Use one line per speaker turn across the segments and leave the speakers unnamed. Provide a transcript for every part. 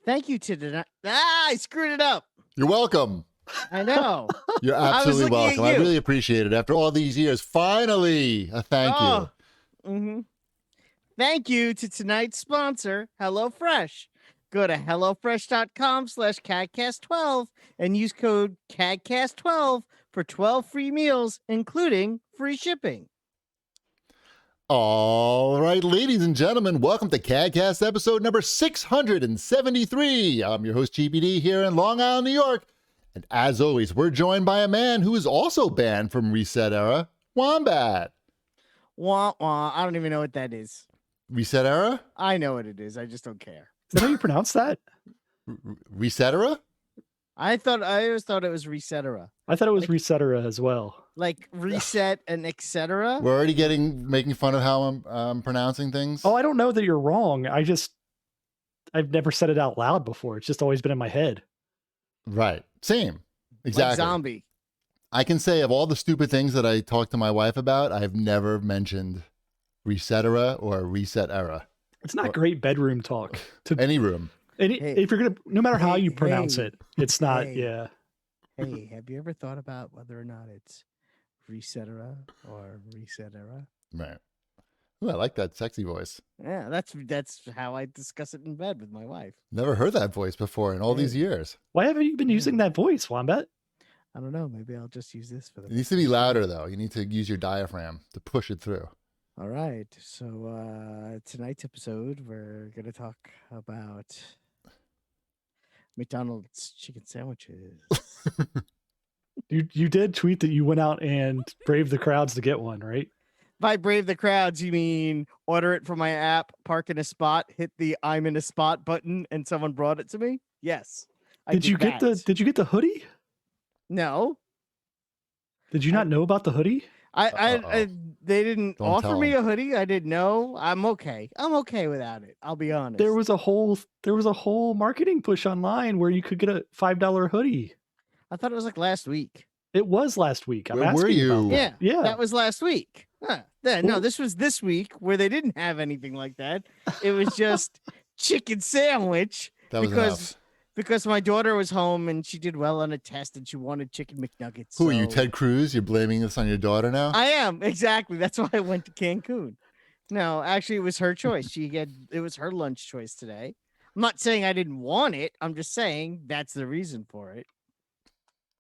Thank you to the. I screwed it up.
You're welcome.
I know.
You're absolutely welcome. I really appreciate it. After all these years, finally, a thank you.
Mm-hmm. Thank you to tonight's sponsor, HelloFresh. Go to hellofresh.com/CAGcast12 and use code CAGcast12 for 12 free meals, including free shipping.
All right, ladies and gentlemen, welcome to CAGcast episode number 673. I'm your host, GBD, here in Long Island, New York. And as always, we're joined by a man who is also banned from Reset Era, Wombat.
Wah, wah. I don't even know what that is.
Reset Era?
I know what it is. I just don't care.
Is that how you pronounce that?
Reset Era?
I always thought it was Resetera.
I thought it was Resetera as well.
Like reset and etc.
We're already making fun of how I'm pronouncing things.
Oh, I don't know that you're wrong. I've never said it out loud before. It's just always been in my head.
Right. Same. Exactly.
Like zombie.
I can say of all the stupid things that I talk to my wife about, I've never mentioned Resetera or Reset Era.
It's not great bedroom talk. To
any room.
If you're gonna, no matter how you pronounce it, it's not. Yeah.
Hey, have you ever thought about whether or not it's Resetera or Resetera?
Right. Ooh, I like that sexy voice.
Yeah, that's how I discuss it in bed with my wife.
Never heard that voice before in all these years.
Why haven't you been using that voice, Wombat?
I don't know. Maybe I'll just use this for the.
It needs to be louder though. You need to use your diaphragm to push it through.
All right. So tonight's episode, we're gonna talk about McDonald's chicken sandwiches.
You did tweet that you went out and braved the crowds to get one, right?
By brave the crowds, you mean order it from my app, park in a spot, hit the I'm in a spot button, and someone brought it to me? Yes.
Did you get the hoodie?
No.
Did you not know about the hoodie?
They didn't offer me a hoodie. I didn't know. I'm okay. I'm okay without it. I'll be honest.
There was a whole marketing push online where you could get a $5 hoodie.
I thought it was like last week.
It was last week.
Where were you?
Yeah.
Yeah.
That was last week. Huh. No, this was this week where they didn't have anything like that. It was just chicken sandwich.
That was enough.
Because my daughter was home and she did well on a test and she wanted chicken McNuggets.
Who are you, Ted Cruz? You're blaming this on your daughter now?
I am, exactly. That's why I went to Cancun. No, actually, it was her choice. It was her lunch choice today. I'm not saying I didn't want it. I'm just saying that's the reason for it.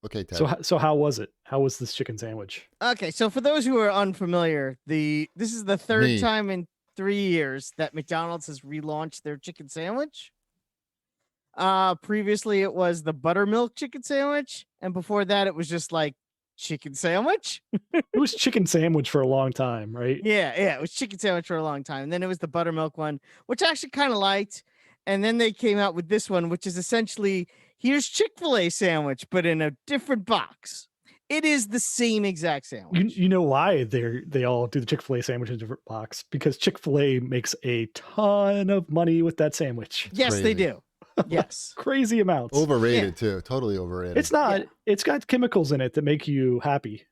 Okay, Ted.
So how was it? How was this chicken sandwich?
Okay, so for those who are unfamiliar, this is the third time in 3 years that McDonald's has relaunched their chicken sandwich. Previously it was the buttermilk chicken sandwich, and before that it was just like chicken sandwich.
It was chicken sandwich for a long time, right?
Yeah, it was chicken sandwich for a long time. And then it was the buttermilk one, which I actually kind of liked. And then they came out with this one, which is essentially here's Chick-fil-A sandwich, but in a different box. It is the same exact sandwich.
You know why they all do the Chick-fil-A sandwich in a different box? Because Chick-fil-A makes a ton of money with that sandwich.
Yes, they do. Yes.
Crazy amounts.
Overrated too. Totally overrated.
It's not. Yeah. It's got chemicals in it that make you happy.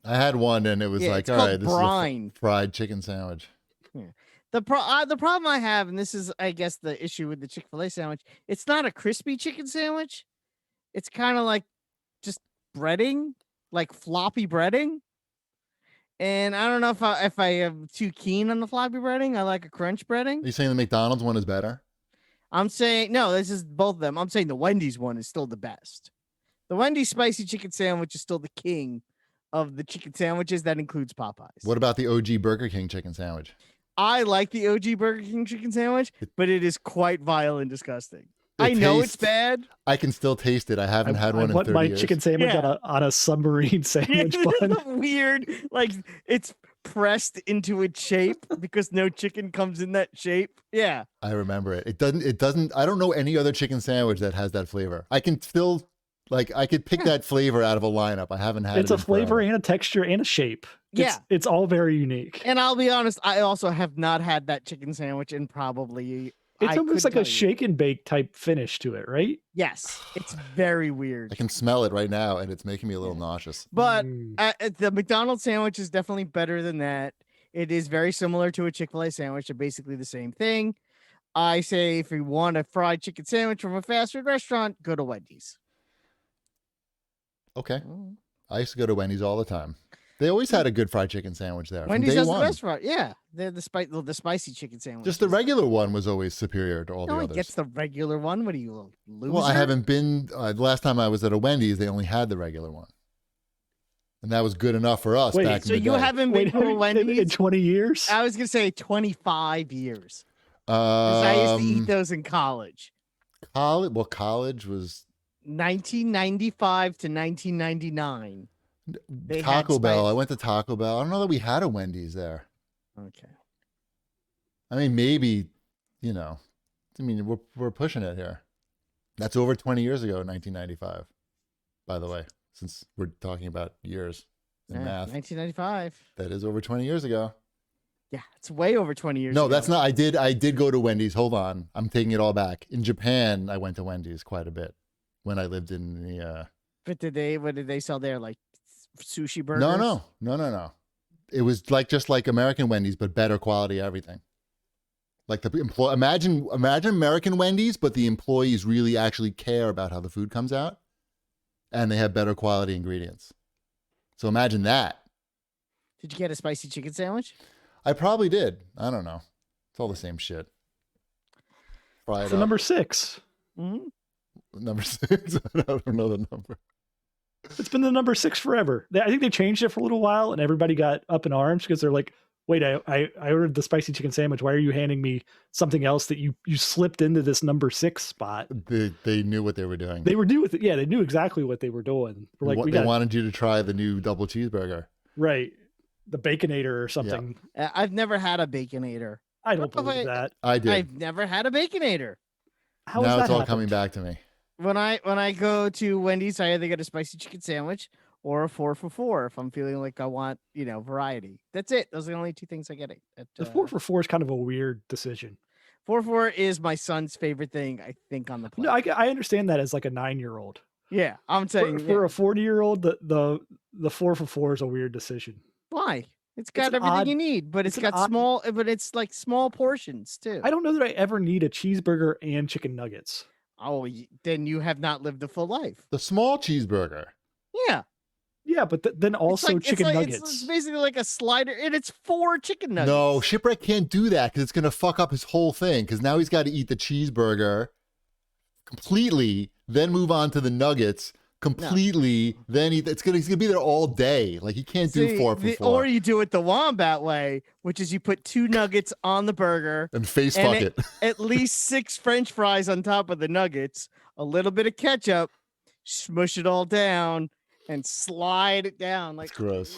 I had one and it was like, all right, this
brine.
Is a fried chicken sandwich.
Yeah. The problem I have, and this is, I guess, the issue with the Chick-fil-A sandwich, it's not a crispy chicken sandwich. It's kind of like just breading, like floppy breading. And I don't know if I am too keen on the floppy breading. I like a crunch breading.
Are you saying the McDonald's one is better?
I'm saying, no, this is both of them. I'm saying the Wendy's one is still the best. The Wendy's spicy chicken sandwich is still the king of the chicken sandwiches. That includes Popeyes.
What about the OG Burger King chicken sandwich?
I like the OG Burger King chicken sandwich, but it is quite vile and disgusting. I know it's bad.
I can still taste it. I haven't had one in 30 years.
My chicken sandwich on a submarine sandwich bun.
Weird, like it's pressed into its shape because no chicken comes in that shape. Yeah,
I remember it. It doesn't. I don't know any other chicken sandwich that has that flavor. I can still, like, I could pick that flavor out of a lineup. I haven't had it.
It's a flavor and a texture and a shape. It's all very unique.
And I'll be honest, I also have not had that chicken sandwich in probably.
It's almost like a shake and bake type finish to it, right?
Yes, it's very weird.
I can smell it right now, and it's making me a little nauseous.
But the McDonald's sandwich is definitely better than that. It is very similar to a Chick-fil-A sandwich. They're basically the same thing. I say if you want a fried chicken sandwich from a fast food restaurant, go to Wendy's.
Okay. I used to go to Wendy's all the time. They always had a good fried chicken sandwich there.
Wendy's
from day
has
one.
the best fried. Yeah, they're the spicy chicken sandwich.
Just the regular one was always superior to all the
No one
others.
gets the regular one. What are you, a loser?
Well, I haven't been. The last time I was at a Wendy's, they only had the regular one, and that was good enough for us
Wait,
back
So
in the
you
day.
haven't been to a Wendy's
in 20 years?
I was gonna say 25 years. 'Cause I used to eat
Um,
those in college.
college was
1995 to 1999. They had
Taco Bell.
spice.
I went to Taco Bell. I don't know that we had a Wendy's there.
Okay.
I mean, maybe, you know, I mean, we're pushing it here. That's over 20 years ago, 1995. By the way, since we're talking about years in
Yeah,
math,
1995.
that is over 20 years ago.
Yeah, it's way over 20 years
No,
ago.
that's not. I did go to Wendy's. Hold on, I'm taking it all back. In Japan, I went to Wendy's quite a bit when I lived in the.
But what did they sell there? Like sushi burgers?
No. It was just like American Wendy's, but better quality everything. Like imagine American Wendy's, but the employees really actually care about how the food comes out, and they have better quality ingredients. So imagine that.
Did you get a spicy chicken sandwich?
I probably did. I don't know. It's all the same shit. Fry it
So
up.
number 6.
Number 6. I don't know the number.
It's been the number 6 forever. I think they changed it for a little while, and everybody got up in arms because they're like, "Wait, I ordered the spicy chicken sandwich. Why are you handing me something else that you slipped into this number 6 spot?"
They knew what they were doing.
They were doing with it. Yeah, they knew exactly what they were doing. We're like,
They wanted you to try the new double cheeseburger.
right, the Baconator or something.
I've never had a Baconator.
I don't believe that.
I did.
I've never had a Baconator.
How
Now
has
it's
that
all
happened?
coming back to me.
When I go to Wendy's, I either get a spicy chicken sandwich or a 4 for $4 if I'm feeling like I want, variety. That's it. Those are the only two things I get.
The 4 for $4 is kind of a weird decision.
4 for $4 is my son's favorite thing, I think, on the
No,
planet.
I understand that as like a 9-year-old.
Yeah, I'm saying
For a 40-year-old, the 4 for $4 is a weird decision.
why? It's got
an
everything
odd-
you need, but
it's
it's
an
got
odd-
small, but it's like small portions too.
I don't know that I ever need a cheeseburger and chicken nuggets.
Oh, then you have not lived a full life.
The small cheeseburger.
Yeah.
Yeah, but then also chicken nuggets.
It's basically like a slider, and it's 4 chicken nuggets.
No, Shipwreck can't do that because it's going to fuck up his whole thing. Because now he's got to eat the cheeseburger completely, then move on to the nuggets completely. Then he's gonna be there all day. Like he can't do 4 for 4.
Or you do it the Wombat way, which is you put 2 nuggets on the burger,
and face
and
fuck it.
at least 6 French fries on top of the nuggets, a little bit of ketchup, smush it all down, and slide it down like
It's gross.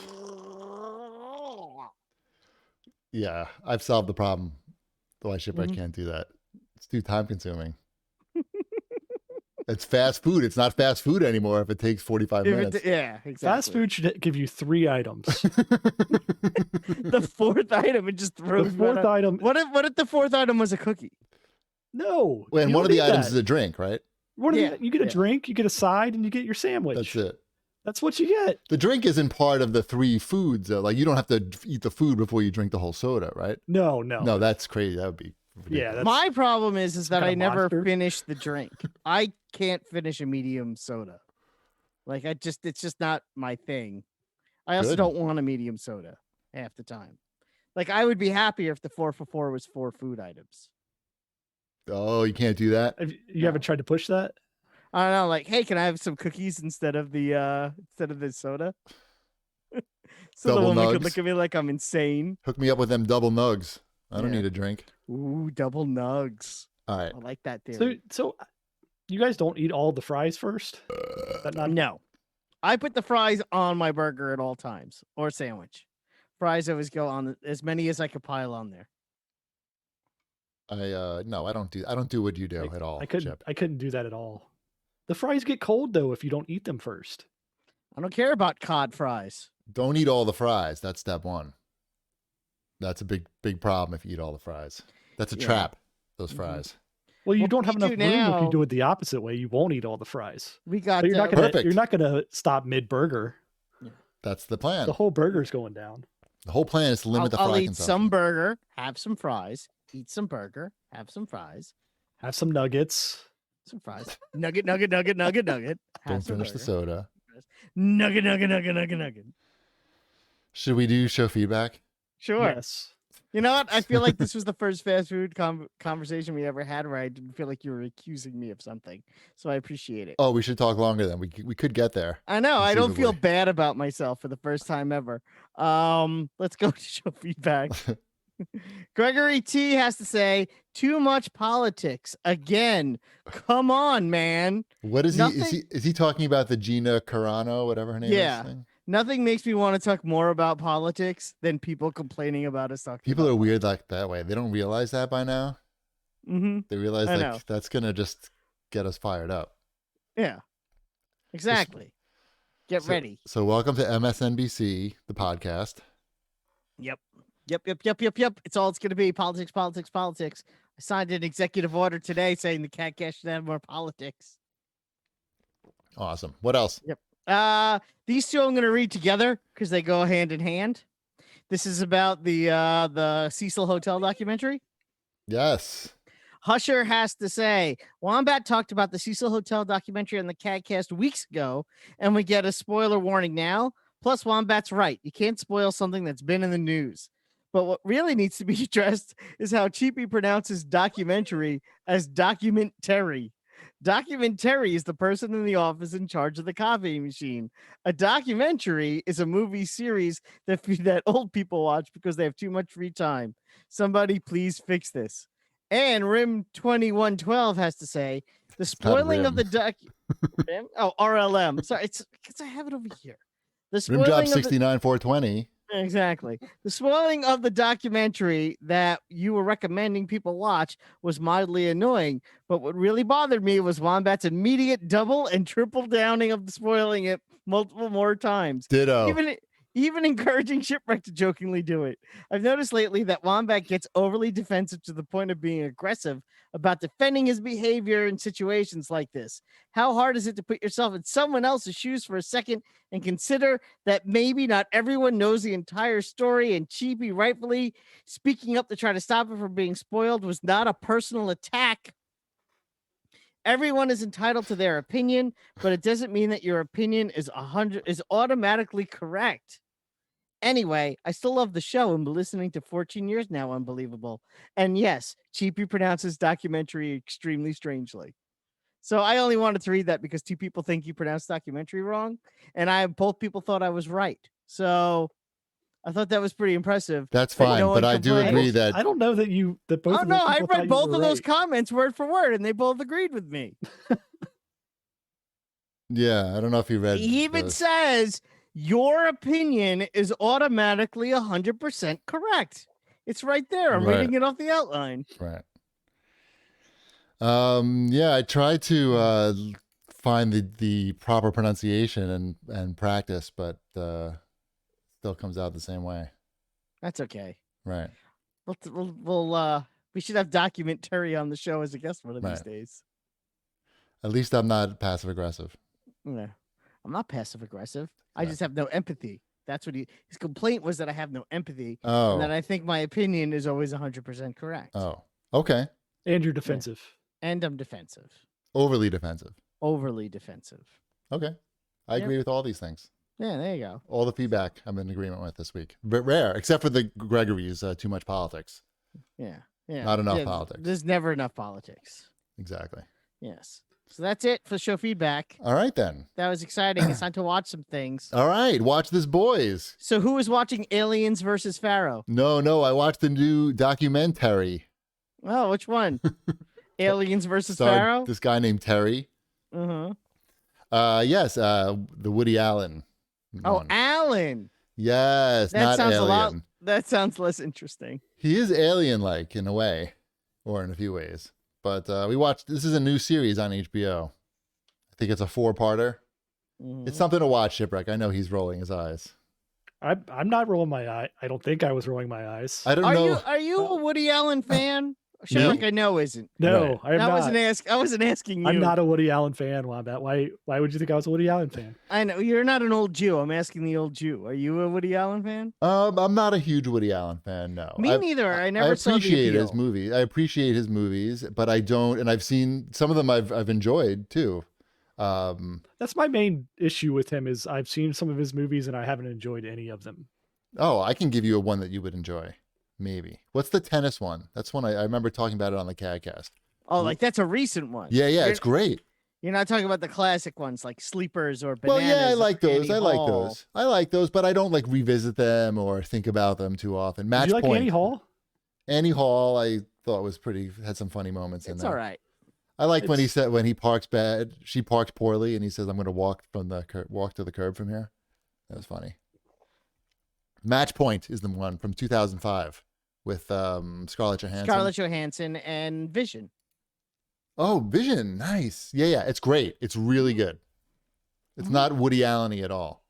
Yeah, I've solved the problem. Why Shipwreck
Mhm.
can't do that? It's too time consuming. It's fast food. It's not fast food anymore if it takes 45 minutes.
Yeah, exactly.
Fast food should give you 3 items.
The 4th item, it just
The
throws
4th item.
What if the 4th item was a cookie?
No.
And
you
one
don't
of the
need
items
that.
is a drink, right?
You get a
yeah.
drink, you get a side, and you get your sandwich.
That's it.
That's what you get.
The drink isn't part of the 3 foods. Though. Like you don't have to eat the food before you drink the whole soda, right?
No.
No, that's crazy. That would be ridiculous.
Yeah, that's,
My problem is that
kind
I
of
never
monster.
finish the drink. I can't finish a medium soda. Like it's just not my thing. I also
Good.
don't want a medium soda half the time. Like I would be happier if the 4 for $4 was 4 food items.
Oh, you can't do that.
you haven't tried to push that?
I don't know, like, hey, can I have some cookies instead of the soda? So
Double
the woman
nugs.
could look at me like I'm insane.
Hook me up with them double nugs. I don't
Yeah.
need a drink.
Ooh, double nugs.
All right.
I like that theory.
So you guys don't eat all the fries first? Is that not
No. I put the fries on my burger at all times or sandwich. Fries always go on as many as I could pile on there.
No, I don't do what you do at all.
I couldn't do that at all. The fries get cold though if you don't eat them first.
I don't care about cod fries.
Don't eat all the fries. That's step 1. That's a big problem if you eat all the fries. That's a
Yeah.
trap. Those
Mhm.
fries.
Well, you
What
don't
we
have enough
do
room if
now-
you do it the opposite way. You won't eat all the fries.
We got
But
Perfect.
you're not gonna stop mid burger.
That's the plan.
The whole burger's going down.
The whole plan is to limit the
I'll
fry
eat
consumption.
some burger, have some fries, eat some burger, Have some fries.
Have some nuggets.
Some fries. Nugget, nugget, nugget, nugget, nugget. Have
Don't
some
finish the
burger.
soda.
Nugget, nugget, nugget, nugget, nugget.
Should we do show feedback?
Sure.
Yes.
You know what? I feel like this was the first fast food conversation we ever had where I didn't feel like you were accusing me of something. So I appreciate it.
Oh, we should talk longer then. We could get there.
I know. I don't feel
conceivably.
bad about myself for the first time ever. Let's go to show feedback. Gregory T has to say, too much politics. Again. Come on, man.
What is
Nothing-
he? Is he talking about the Gina Carano, whatever her name
Yeah.
is? Thing?
Nothing makes me want to talk more about politics than people complaining about us talking.
People
about
are weird like that way. They don't realize that by now.
Mm-hmm.
They realize
I
like
know.
that's gonna just get us fired up.
Yeah. Exactly. Get ready.
So welcome to MSNBC, the podcast.
Yep. It's all it's going to be. Politics, politics, politics. I signed an executive order today saying the CAGcast should have more politics.
Awesome. What else?
These two I'm going to read together because they go hand in hand. This is about the Cecil Hotel documentary.
Yes.
Husher has to say, Wombat talked about the Cecil Hotel documentary on the CAGcast weeks ago, and we get a spoiler warning now. Plus, Wombat's right. You can't spoil something that's been in the news. But what really needs to be addressed is how Cheapy pronounces documentary as documentary. Documentary is the person in the office in charge of the copy machine. A documentary is a movie series that old people watch because they have too much free time. Somebody please fix this. And Rim 2112 has to say, the spoiling of the Rim? Oh, RLM. Sorry, it's because I have it over here. The
Rim job
spoiling of the
69420.
Exactly. The spoiling of the documentary that you were recommending people watch was mildly annoying, but what really bothered me was Wombat's immediate double and triple downing of spoiling it multiple more times.
Ditto.
Even encouraging Shipwreck to jokingly do it. I've noticed lately that Wombat gets overly defensive to the point of being aggressive about defending his behavior in situations like this. How hard is it to put yourself in someone else's shoes for a second and consider that maybe not everyone knows the entire story, and Cheapy rightfully speaking up to try to stop it from being spoiled was not a personal attack. Everyone is entitled to their opinion, but it doesn't mean that your opinion is automatically correct. Anyway, I still love the show and been listening to 14 years now. Unbelievable. And yes, Cheapy pronounces documentary extremely strangely. So I only wanted to read that because two people think you pronounced documentary wrong, and both people thought I was right. So I thought that was pretty impressive.
That's
that
fine,
no
but
one
I do
complained.
agree that
I don't know that both.
Oh
of
no,
those
I
people thought
read
you
both
were
of those
right.
comments word for word, and they both agreed with me.
yeah, I don't know if you read.
He even
those.
says your opinion is automatically 100% correct. It's right there. I'm
Right.
reading it off the outline.
Right. Yeah, I try to find the proper pronunciation and practice, but still comes out the same way.
That's okay.
Right.
We should have documentary on the show as a guest one of these
Right.
days.
At least I'm not passive aggressive.
Yeah. I'm not passive aggressive. I just have no empathy. That's what his complaint was, that I have no empathy,
Oh.
and that I think my opinion is always 100% correct.
Oh. Okay.
And you're defensive.
And I'm defensive.
Overly defensive.
Overly defensive.
Okay. I
Yep.
agree with all these things.
Yeah, there you go.
All the feedback I'm in agreement with this week. But rare, except for the Gregory's too much politics.
Yeah. Yeah.
Not enough
Yeah,
politics.
There's never enough politics.
Exactly.
Yes. So that's it for show feedback.
All right, then.
That was exciting. It's time to watch some things.
All right. Watch this, boys.
So who is watching Aliens versus Pharaoh?
No. I watched the new documentary.
Oh, which one? Aliens versus
Starred
Pharaoh?
this guy named Terry.
Uh-huh.
Yes, the Woody Allen.
Oh,
one.
Alan.
Yes,
That
not
sounds
alien.
a lot. That sounds less interesting.
He is alien-like in a way, or in a few ways. But we watched. This is a new series on HBO. I think it's a 4-parter.
Mhm.
It's something to watch, Shipwreck. I know he's rolling his eyes.
I'm not rolling my eye. I don't think I was rolling my eyes.
I don't know.
Are you a Woody Allen fan? Sherlock, I know isn't.
No,
Right.
I am
I
not.
wasn't asking you.
I'm not a Woody Allen fan, Wanda. Why would you think I was a Woody Allen fan?
I know you're not an old Jew. I'm asking the old Jew. Are you a Woody Allen fan?
I'm not a huge Woody Allen fan. No,
Me neither. I never saw the
appreciate his
appeal.
movies. I appreciate his movies, but I don't. And I've seen some of them. I've enjoyed too.
That's my main issue with him is I've seen some of his movies and I haven't enjoyed any of them.
Oh, I can give you a one that you would enjoy. Maybe. What's the tennis one? That's one I remember talking about it on the CAGcast.
Oh, like that's a recent one.
Yeah,
You're-
it's great.
You're not talking about the classic ones like Sleepers or
Well,
Bananas.
yeah, I like
or
those.
Annie
I like
Hall.
those. I like those, but I don't like revisit them or think about them too often. Match
Did you like
Point.
Annie Hall?
Annie Hall, I thought was had some funny moments in
It's
there.
all right.
I like when he parks bad, she parks poorly, and he says, "I'm going to walk to the curb from here." That was funny. Match Point is the one from 2005 with Scarlett Johansson.
Scarlett Johansson and Vision.
Oh, Vision, nice. Yeah, it's great. It's really good. It's not Woody Allen-y at all.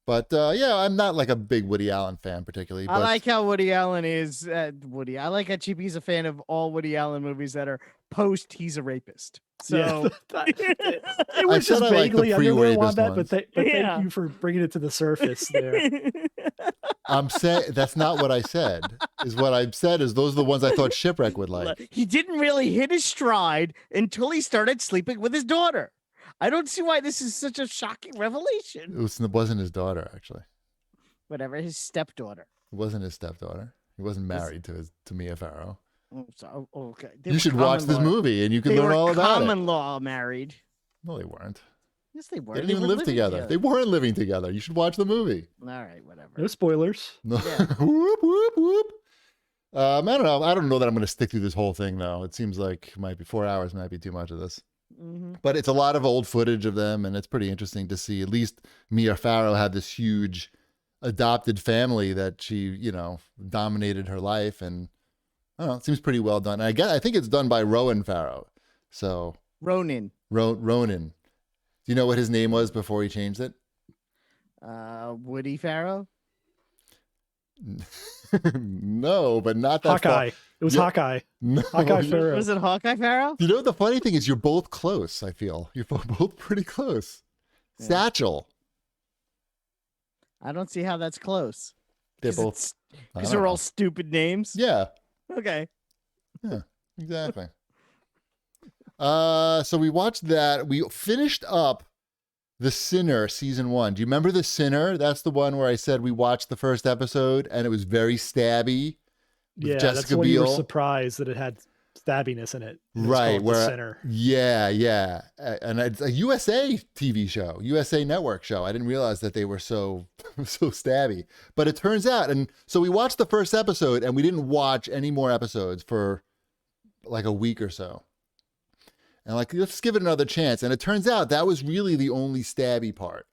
But yeah, I'm not like a big Woody Allen fan particularly.
I
But
like how Woody Allen is Woody. I like how Chippy's a fan of all Woody Allen movies that are post he's a rapist. So
It was just
said I like the
vaguely underwear on
pre-rapist
that,
ones.
but
Yeah.
thank you for bringing it to the surface there.
I'm saying that's not what I said. Is what I've said is those are the ones I thought Shipwreck would like.
he didn't really hit his stride until he started sleeping with his daughter. I don't see why this is such a shocking revelation.
It wasn't his daughter, actually.
Whatever, his stepdaughter.
It wasn't his stepdaughter. He wasn't married to Mia Farrow.
Oh, so, okay. They
You
were
should watch
common
this
law-
movie and you can
They
learn
were
all about
common
it.
law married.
No, they weren't.
Yes, they were.
They didn't even
were
live
living
together. They weren't living together. You should watch the movie.
All right, whatever.
No spoilers.
No.
Yeah.
Whoop, whoop, whoop. I don't know. I don't know that I'm going to stick through this whole thing, though. It seems like 4 hours might be too much of this.
Mhm.
But it's a lot of old footage of them, and it's pretty interesting to see. At least Mia Farrow had this huge adopted family that she, dominated her life, and I don't know. It seems pretty well done. And I think it's done by Rowan Farrow. So
Ronin.
Ronan. Do you know what his name was before he changed it?
Woody Farrow.
No, but not that
Hawkeye. It was
Yeah.
Hawkeye.
No.
Hawkeye Farrow.
Was it Hawkeye Farrow?
You know, the funny thing is you're both close, I feel. You're both pretty close.
Yeah.
Satchel.
I don't see how that's close.
They're both. I
Because
don't
they're all
know.
stupid names.
Yeah,
Okay.
exactly. So we watched that. We finished up The Sinner season 1. Do you remember The Sinner? That's the one where I said we watched the first episode and it was very stabby. With
Yeah,
Jessica
that's when you were
Biel.
surprised that it had stabbiness in it. And it's
Right,
called
where
The Sinner.
Yeah, and it's a USA TV show, USA Network show. I didn't realize that they were so stabby, but it turns out, and so we watched the first episode, and we didn't watch any more episodes for like a week or so. And like, let's give it another chance. And it turns out that was really the only stabby part.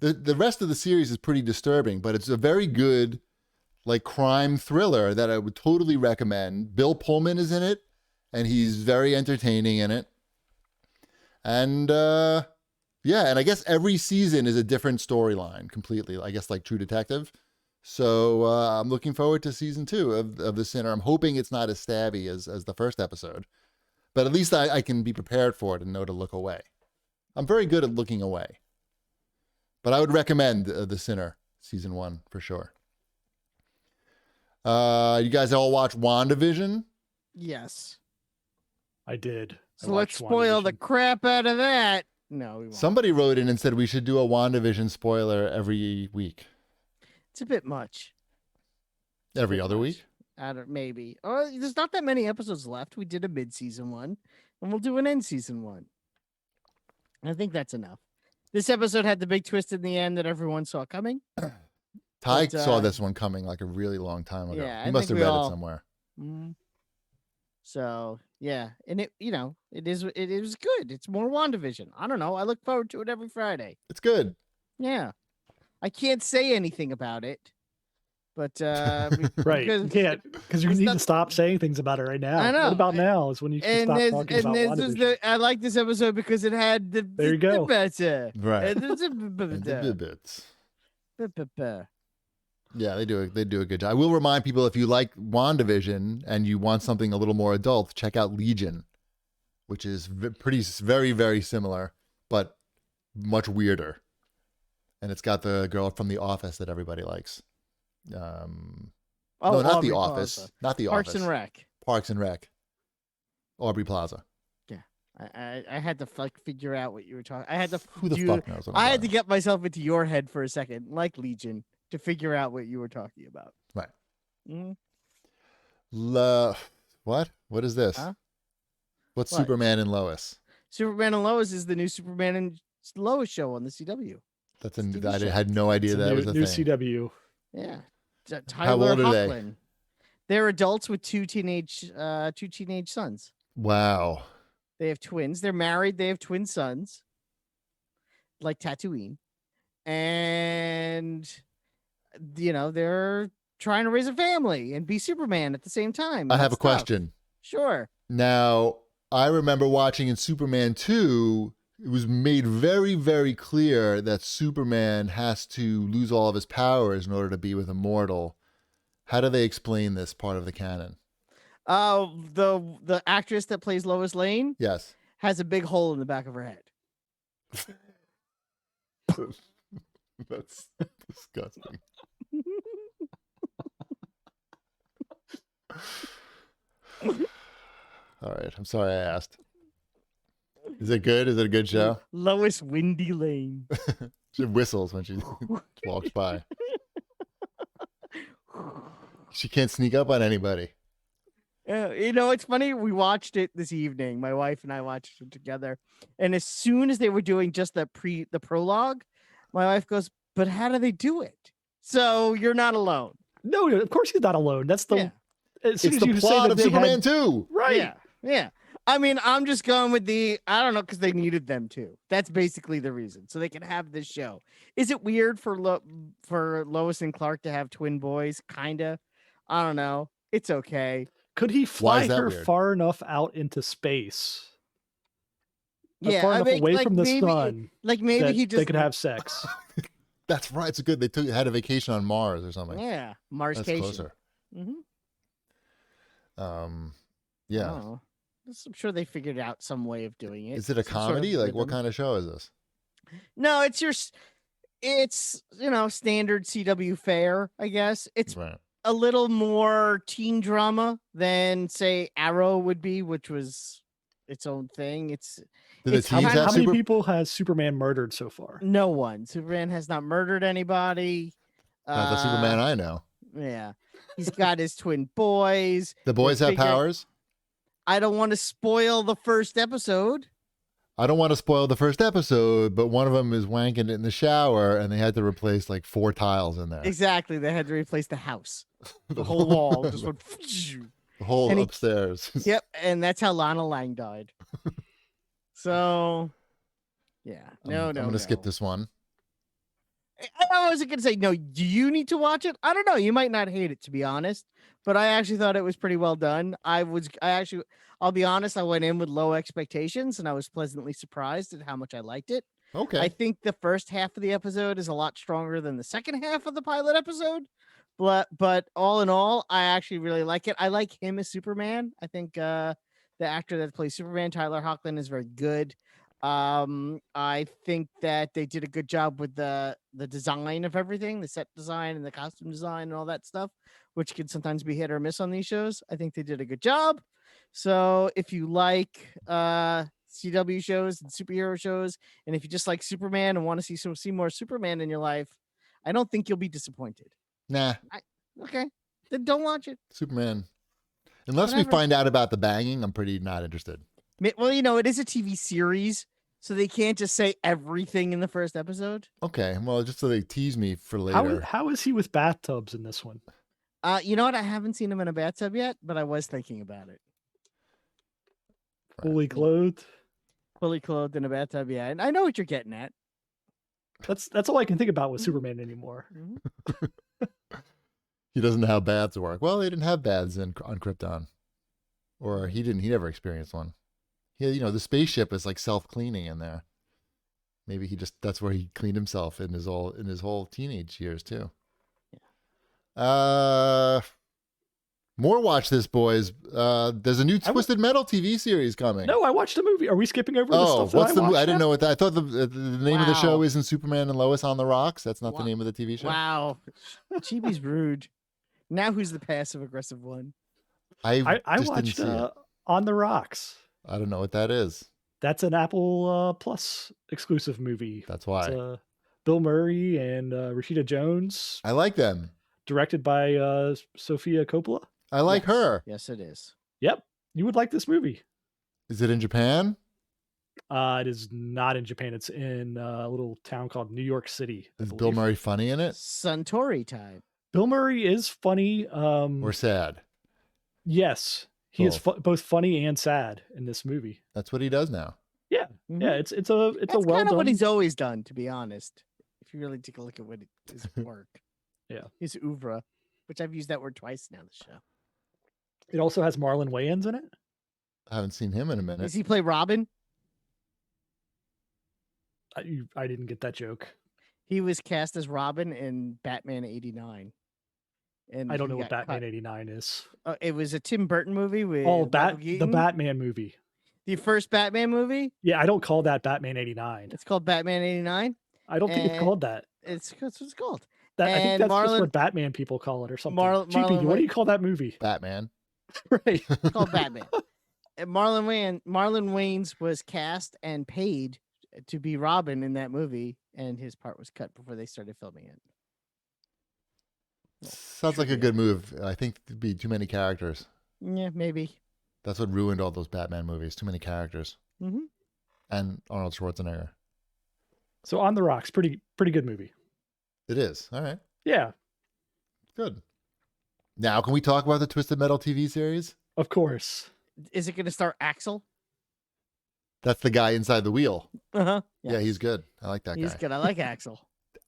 The rest of the series is pretty disturbing, but it's a very good like crime thriller that I would totally recommend. Bill Pullman is in it, and he's very entertaining in it. And and I guess every season is a different storyline completely. I guess like True Detective. So I'm looking forward to season 2 of The Sinner. I'm hoping it's not as stabby as the first episode, but at least I can be prepared for it and know to look away. I'm very good at looking away, but I would recommend The Sinner season 1 for sure. You guys all watch WandaVision?
Yes.
I did. I
So let's
watched
spoil the
WandaVision.
crap out of that. No, we won't.
Somebody wrote in and said we should do a WandaVision spoiler every week.
It's a bit much.
Every other week?
I don't maybe. Oh, there's not that many episodes left. We did a mid-season one, and we'll do an end-season one. I think that's enough. This episode had the big twist in the end that everyone saw coming.
Ty
But,
saw this one coming like a really long time ago.
yeah,
He
I
must have
think we
read
all-
it somewhere.
Mm. So yeah, and it it was good. It's more WandaVision. I don't know. I look forward to it every Friday.
It's good.
Yeah, I can't say anything about it, but
Right. You
because-
can't, because you
it's
need
not-
to stop saying things about it right now.
I know.
What about now is when you can
and
stop
this,
talking
and
about
this is
WandaVision.
I like this episode because it had the
There you go.
better.
Right.
And there's a
And the
better.
bits.
Ba-ba-ba.
Yeah, they do a good job. I will remind people, if you like WandaVision and you want something a little more adult, check out Legion, which is very, very similar, but much weirder. And it's got the girl from The Office that everybody likes. No, not
Aubrey
The Office.
Plaza.
Not The
Parks
Office.
and Rec.
Parks and Rec. Aubrey Plaza.
Yeah, I had to figure out what you were talking. I had to.
Who the fuck knows? What
I
I'm
had to
talking
get myself into your head for a second, like Legion, to figure out what you were talking about.
Right.
Mm-hmm.
What? What is this?
Huh?
What's
What?
Superman and Lois?
Superman and Lois is the new Superman and Lois show on the CW.
I had no idea that was a
new
thing.
CW.
Yeah,
How
Tyler
old are they?
Hoechlin. They're adults with two teenage sons.
Wow.
They have twins. They're married. They have twin sons, like Tatooine, and they're trying to raise a family and be Superman at the same time.
I
and
have a
stuff.
question.
Sure.
Now, I remember watching in Superman 2, it was made very, very clear that Superman has to lose all of his powers in order to be with a mortal. How do they explain this part of the canon?
The actress that plays Lois Lane
Yes.
has a big hole in the back of her head.
That's disgusting. All right. I'm sorry I asked. Is it good? Is it a good show?
Lois Windy Lane.
She whistles when she walks by. She can't sneak up on anybody.
It's funny. We watched it this evening. My wife and I watched it together. And as soon as they were doing just the prologue, my wife goes, "But how do they do it?" So you're not alone.
No, of course he's not alone. That's the.
Yeah.
As soon
It's
as
the
you say
plot
that
of
they
Superman
had,
2.
right?
Yeah. I mean, I'm just going with I don't know, because they needed them to. That's basically the reason, so they can have this show. Is it weird for Lois and Clark to have twin boys? Kinda. I don't know. It's okay.
Could he
Why
fly
is that
her
weird?
far enough out into space?
Yeah,
far enough away
like
from the
maybe,
sun
like maybe
that
he just
they could have sex.
That's right. It's good. They had a vacation on Mars or something.
Yeah,
That's
Marscation.
closer.
Mm-hmm.
Yeah.
Oh, I'm sure they figured out some way of doing it.
Is it a
some sort of
comedy? Like, what
rhythm.
kind of show is this?
No, it's standard CW fare, I guess. It's
Right.
a little more teen drama than, say, Arrow would be, which was its own thing.
Do the
it's
teens
how
have
How many
super?
people has Superman murdered so far?
No one. Superman has not murdered anybody.
Not the Superman I know.
Yeah. He's got his twin boys.
The boys have powers.
I don't want to spoil the first episode.
I don't want to spoil the first episode, but one of them is wanking in the shower, and they had to replace like 4 tiles in there.
Exactly. They had to replace the house. The whole wall just went.
The whole
and he-
upstairs.
Yep, and that's how Lana Lang died. So, yeah,
I'm gonna skip this one.
I wasn't gonna say no. Do you need to watch it? I don't know. You might not hate it, to be honest. But I actually thought it was pretty well done. I'll be honest. I went in with low expectations, and I was pleasantly surprised at how much I liked it.
Okay.
I think the first half of the episode is a lot stronger than the second half of the pilot episode. But all in all, I actually really like it. I like him as Superman. I think the actor that plays Superman, Tyler Hoechlin, is very good. I think that they did a good job with the design of everything, the set design and the costume design and all that stuff, which can sometimes be hit or miss on these shows. I think they did a good job. So if you like CW shows and superhero shows, and if you just like Superman and want to see more Superman in your life, I don't think you'll be disappointed.
Nah.
Okay, then don't watch it.
Superman. Unless
Whatever.
we find out about the banging, I'm pretty not interested.
Well, it is a TV series, so they can't just say everything in the first episode.
Okay. Well, just so they tease me for later.
How is he with bathtubs in this one?
You know what? I haven't seen him in a bathtub yet, but I was thinking about it.
Fully clothed?
Fully clothed in a bathtub, yeah. And I know what you're getting at.
That's all I can think about with Superman anymore.
He doesn't know how baths work. Well, they didn't have baths on Krypton. Or he never experienced one. Yeah, the spaceship is like self-cleaning in there. Maybe that's where he cleaned himself in his whole teenage years too. More watch this, boys. There's a new Twisted Metal TV series coming.
No, I watched a movie. Are we skipping over the stuff
what's
that
the? I didn't
now?
know what that. I thought the name of the show
Wow.
isn't Superman and Lois on the Rocks. That's not the
Wow.
name of the TV show.
Wow. Chibi's rude. Now who's the passive aggressive one?
I just
watched
didn't see it.
On the Rocks.
I don't know what that is.
That's an Apple Plus exclusive movie.
That's why.
It's, Bill Murray and Rashida Jones,
I like them.
directed by Sofia Coppola.
I like
Yes.
her.
Yes, it is.
Yep, you would like this movie.
Is it in Japan?
It is not in Japan. It's in a little town called New York City. I
Is Bill
believe.
Murray funny in it
Suntory time.
Bill Murray is funny.
or sad?
Yes, he is both funny and sad in this movie.
That's what he does now.
Yeah,
Mhm.
yeah. It's
That's
a well
kind of what
done.
he's always done, to be honest. If you really take a look at what his work.
Yeah.
His oeuvre, which I've used that word twice now. The show.
It also has Marlon Wayans in it.
I haven't seen him in a minute.
Does he play Robin?
I didn't get that joke.
He was cast as Robin in Batman '89. And
I don't
he
know what
got
Batman
cut.
'89 is.
It was a Tim Burton movie with
Oh,
Michael
the
Keaton.
Batman movie.
The first Batman movie.
Yeah, I don't call that Batman '89.
It's called Batman '89.
I don't think it's
And
called that.
That's what it's called.
I think
and
that's just
Marlon-
what Batman people call it or something.
Marlon
GP, what do you call that movie?
Batman.
Right.
It's called Batman. And Marlon Wayans was cast and paid to be Robin in that movie, and his part was cut before they started filming it.
Sounds like a good move. I think there'd be too many characters.
Yeah, maybe.
That's what ruined all those Batman movies. Too many characters.
Mm-hmm.
And Arnold Schwarzenegger.
So On the Rocks, pretty good movie.
It is. All right.
Yeah,
Good. Now, can we talk about the Twisted Metal TV series?
of course.
Is it going to star Axel?
That's the guy inside the wheel.
Uh-huh.
Yeah, he's good. I like that
He's
guy.
good. I like Axel.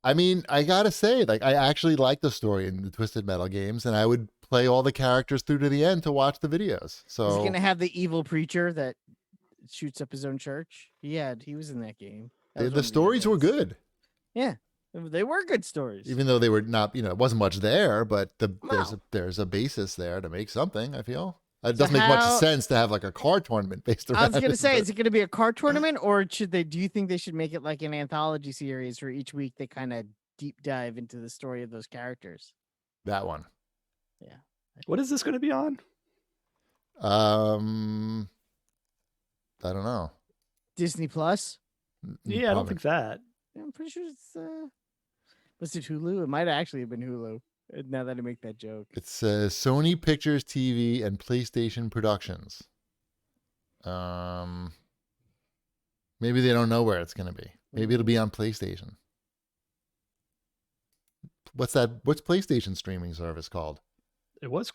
I mean, I gotta say, like, I actually like the story in the Twisted Metal games, and I would play all the characters through to the end to watch the videos.
Is he
So
going to have the evil preacher that shoots up his own church? He was in that game. That was one
the
of
stories were
events.
good,
Yeah, they were good stories.
even though they were not, it wasn't much there, but
No.
there's a basis there to make something. I feel it
So
doesn't make much
how-
sense to have like a car tournament based around.
I was going to say,
it,
is it going to be a card tournament, or do you think they should make it like an anthology series where each week they kind of deep dive into the story of those characters?
that one.
What is this going to be on?
I don't know.
Disney Plus?
Yeah, I don't think that.
Yeah, I'm pretty sure it's was it Hulu? It might actually have been Hulu. Now that I make that joke.
It's Sony Pictures TV and PlayStation Productions. Maybe they don't know where it's going to be. Maybe it'll be on PlayStation. What's PlayStation streaming service called?
It was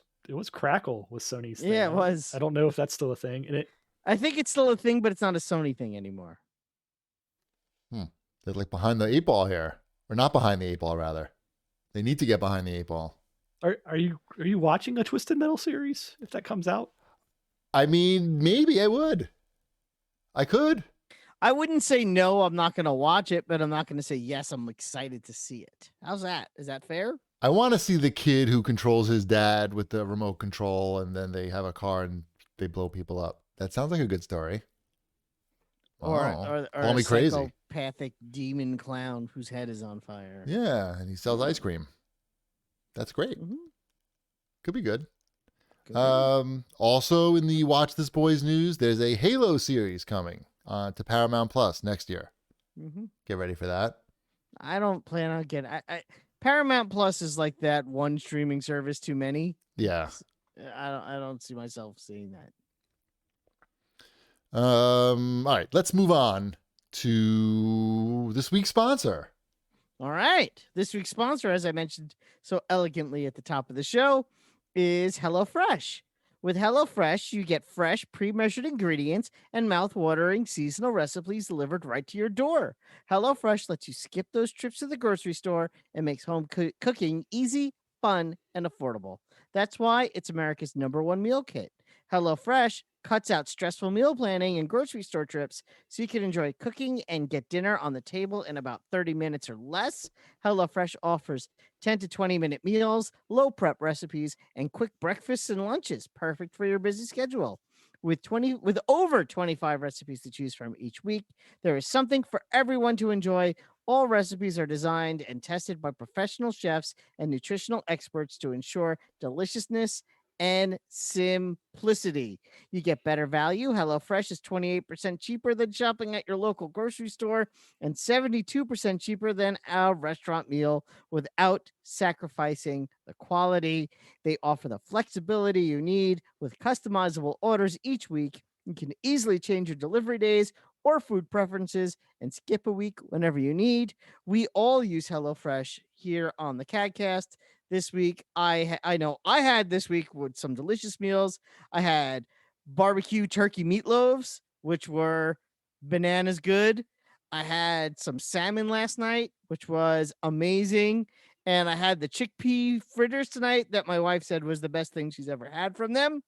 Crackle with Sony's thing.
Yeah, it was.
I don't know if that's still a thing. And
I think it's still a thing, but it's not a Sony thing anymore.
They're like behind the eight ball here. Or not behind the eight ball, rather. They need to get behind the eight ball.
are you watching a Twisted Metal series if that comes out?
I mean, maybe I would. I could.
I wouldn't say no, I'm not going to watch it, but I'm not going to say yes, I'm excited to see it. How's that? Is that fair?
I want to see the kid who controls his dad with the remote control, and then they have a car and they blow people up. That sounds like a good story.
Or
Call
a
me crazy.
psychopathic demon clown whose head is on fire.
Yeah, and he sells ice cream. That's great.
Mhm.
Could be good.
Good.
Also in the Watch This Boys news, there's a Halo series coming to Paramount Plus next year.
Mhm.
Get ready for that.
I don't plan on getting. Paramount Plus is like that one streaming service too many.
Yeah.
I don't see myself seeing that.
All right, let's move on to this week's sponsor.
All right. This week's sponsor, as I mentioned so elegantly at the top of the show, is HelloFresh. With HelloFresh, you get fresh, pre-measured ingredients and mouth-watering seasonal recipes delivered right to your door. HelloFresh lets you skip those trips to the grocery store and makes home cooking easy, fun, and affordable. That's why it's America's #1 meal kit. HelloFresh cuts out stressful meal planning and grocery store trips so you can enjoy cooking and get dinner on the table in about 30 minutes or less. HelloFresh offers 10 to 20-minute meals, low prep recipes, and quick breakfasts and lunches, perfect for your busy schedule. With over 25 recipes to choose from each week, there is something for everyone to enjoy. All recipes are designed and tested by professional chefs and nutritional experts to ensure deliciousness and simplicity. You get better value. HelloFresh is 28% cheaper than shopping at your local grocery store and 72% cheaper than a restaurant meal without sacrificing the quality. They offer the flexibility you need with customizable orders each week. You can easily change your delivery days or food preferences and skip a week whenever you need. We all use HelloFresh here on the CAGcast. This week, I know I had this week with some delicious meals. I had barbecue turkey meatloaves, which were bananas good. I had some salmon last night, which was amazing. And I had the chickpea fritters tonight that my wife said was the best thing she's ever had from them.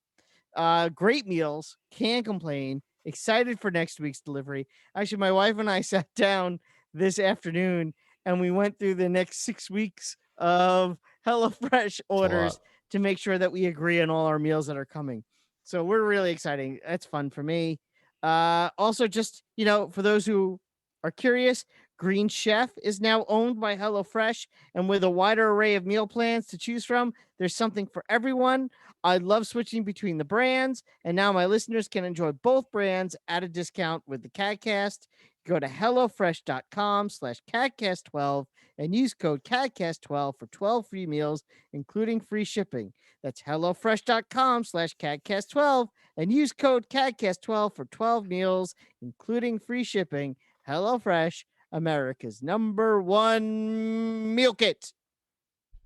Great meals, can't complain. Excited for next week's delivery. Actually, my wife and I sat down this afternoon and we went through the next 6 weeks of HelloFresh orders to make sure that we agree on all our meals that are coming. So we're really excited. That's fun for me. Also, just for those who are curious, Green Chef is now owned by HelloFresh, and with a wider array of meal plans to choose from, there's something for everyone. I love switching between the brands, and now my listeners can enjoy both brands at a discount with the CAGcast. Go to HelloFresh.com/CAGcast12 and use code CAGcast12 for 12 free meals, including free shipping. That's HelloFresh.com/CAGcast12 and use code CAGcast12 for 12 meals, including free shipping. HelloFresh, America's #1 meal kit.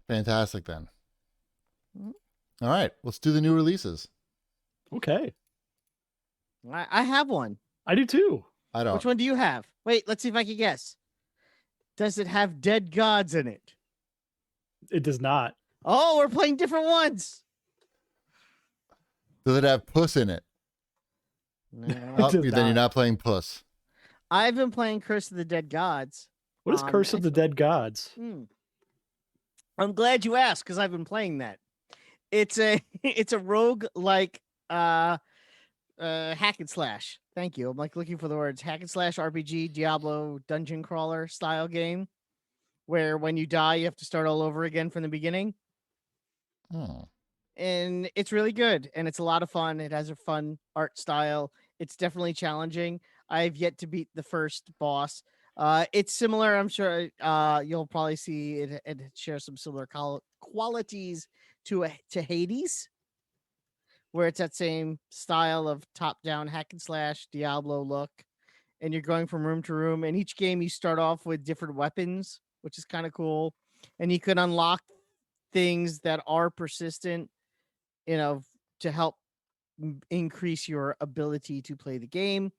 Fantastic, then. All right, let's do the new releases.
Okay.
I have one.
I do too.
I don't.
Which one do you have? Wait, let's see if I can guess. Does it have dead gods in it?
It does not.
Oh, we're playing different ones.
Does it have puss in it?
No.
Then you're not playing puss.
I've been playing Curse of the Dead Gods.
What is Curse of the Dead Gods?
I'm glad you asked because I've been playing that. It's a rogue like hack and slash. Thank you. I'm like looking for the words hack and slash RPG Diablo dungeon crawler style game where when you die you have to start all over again from the beginning.
Oh.
And it's really good and it's a lot of fun. It has a fun art style. It's definitely challenging. I've yet to beat the first boss. It's similar. I'm sure you'll probably see it shares some similar qualities to Hades, where it's that same style of top-down hack and slash Diablo look, and you're going from room to room. And each game you start off with different weapons, which is kind of cool, and you can unlock things that are persistent, to help increase your ability to play the game.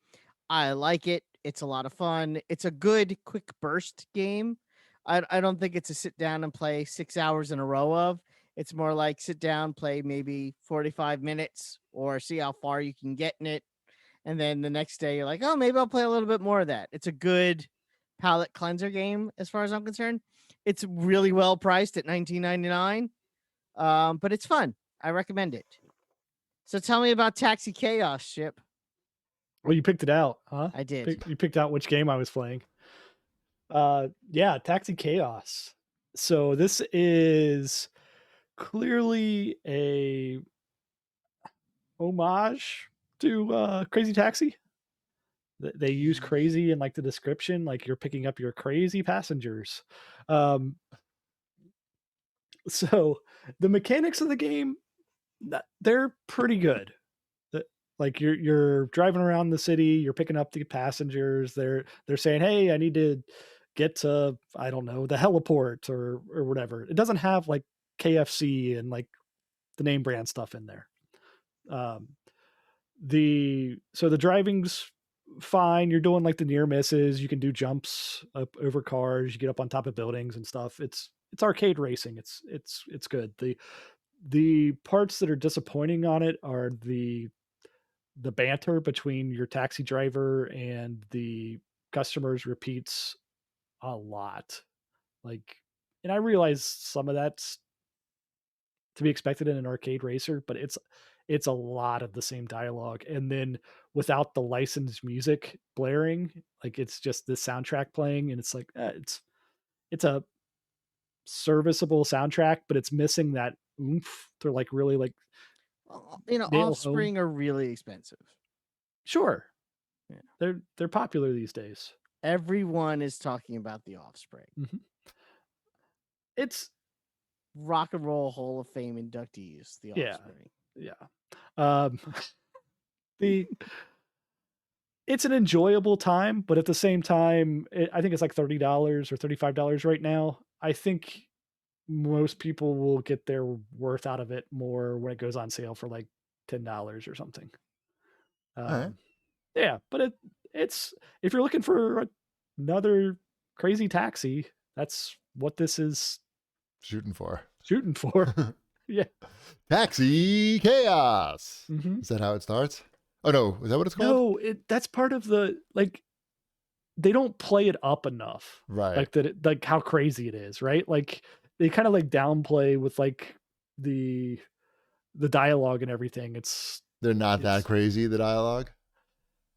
I like it. It's a lot of fun. It's a good quick burst game. I don't think it's a sit down and play 6 hours in a row of. It's more like sit down, play maybe 45 minutes or see how far you can get in it. And then the next day you're like, oh, maybe I'll play a little bit more of that. It's a good palate cleanser game as far as I'm concerned. It's really well priced at $19.99. But it's fun. I recommend it. So tell me about Taxi Chaos, Ship.
Well, you picked it out, huh?
I did.
You picked out which game I was playing. Yeah, Taxi Chaos. So this is clearly a homage to Crazy Taxi. They use crazy in like the description, like you're picking up your crazy passengers. So the mechanics of the game, they're pretty good. Like you're driving around the city, you're picking up the passengers. They're saying, "Hey, I need to get to, I don't know, the heliport or whatever." It doesn't have like KFC and like the name brand stuff in there. The driving's fine. You're doing like the near misses. You can do jumps up over cars. You get up on top of buildings and stuff. It's arcade racing. It's good. The parts that are disappointing on it are the banter between your taxi driver and the customers repeats a lot. Like, and I realize some of that's to be expected in an arcade racer, but it's a lot of the same dialogue. And then without the licensed music blaring, like it's just the soundtrack playing, and it's like it's a serviceable soundtrack, but it's missing that oomph. They're like really like nail home.
Offspring are really expensive.
Sure.
Yeah.
They're popular these days.
Everyone is talking about the Offspring.
Mm-hmm. It's
Rock and Roll Hall of Fame inductees, the Offspring.
Yeah. It's an enjoyable time, but at the same time, I think it's like $30 or $35 right now. I think most people will get their worth out of it more when it goes on sale for like $10 or something.
right.
Yeah, but it's if you're looking for another crazy taxi, that's what this is
Shooting for.
Yeah.
Taxi Chaos.
Mm-hmm.
Is that how it starts? Oh no, is that what it's called?
No, that's part of the like. They don't play it up enough,
Right?
Like that, like how crazy it is, right? Like they kind of like downplay with like the dialogue and everything.
They're not that crazy. The dialogue.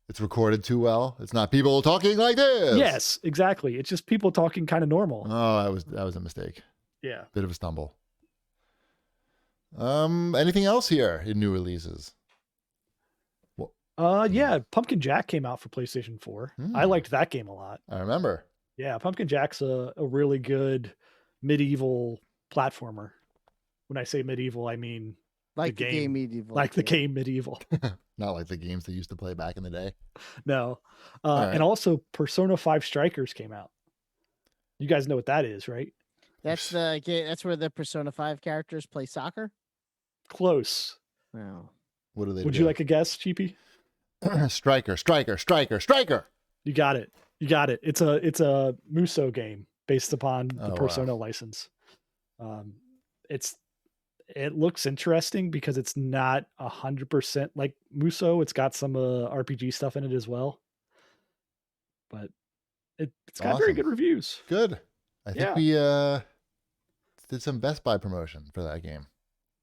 It's recorded too well. It's not people talking like this.
Yes, exactly. It's just people talking kind of normal.
Oh, that was a mistake.
Yeah.
Bit of a stumble. Anything else here in new releases?
Yeah, Pumpkin Jack came out for PlayStation 4. I liked that game a lot.
I remember.
Yeah, Pumpkin Jack's a really good medieval platformer. When I say medieval, I mean
like the game Medieval.
Like the game Medieval.
Not like the games they used to play back in the day.
No.
Right.
And also Persona 5 Strikers came out. You guys know what that is, right?
That's the game. That's where the Persona 5 characters play soccer.
Close.
No.
What do they?
Would you like a guess, Cheapy?
Striker.
You got it. It's a Muso game based upon the Persona license. It looks interesting because it's not 100% like Muso. It's got some RPG stuff in it as well, but it's got very good reviews.
Good. I think we did some Best Buy promotion for that game.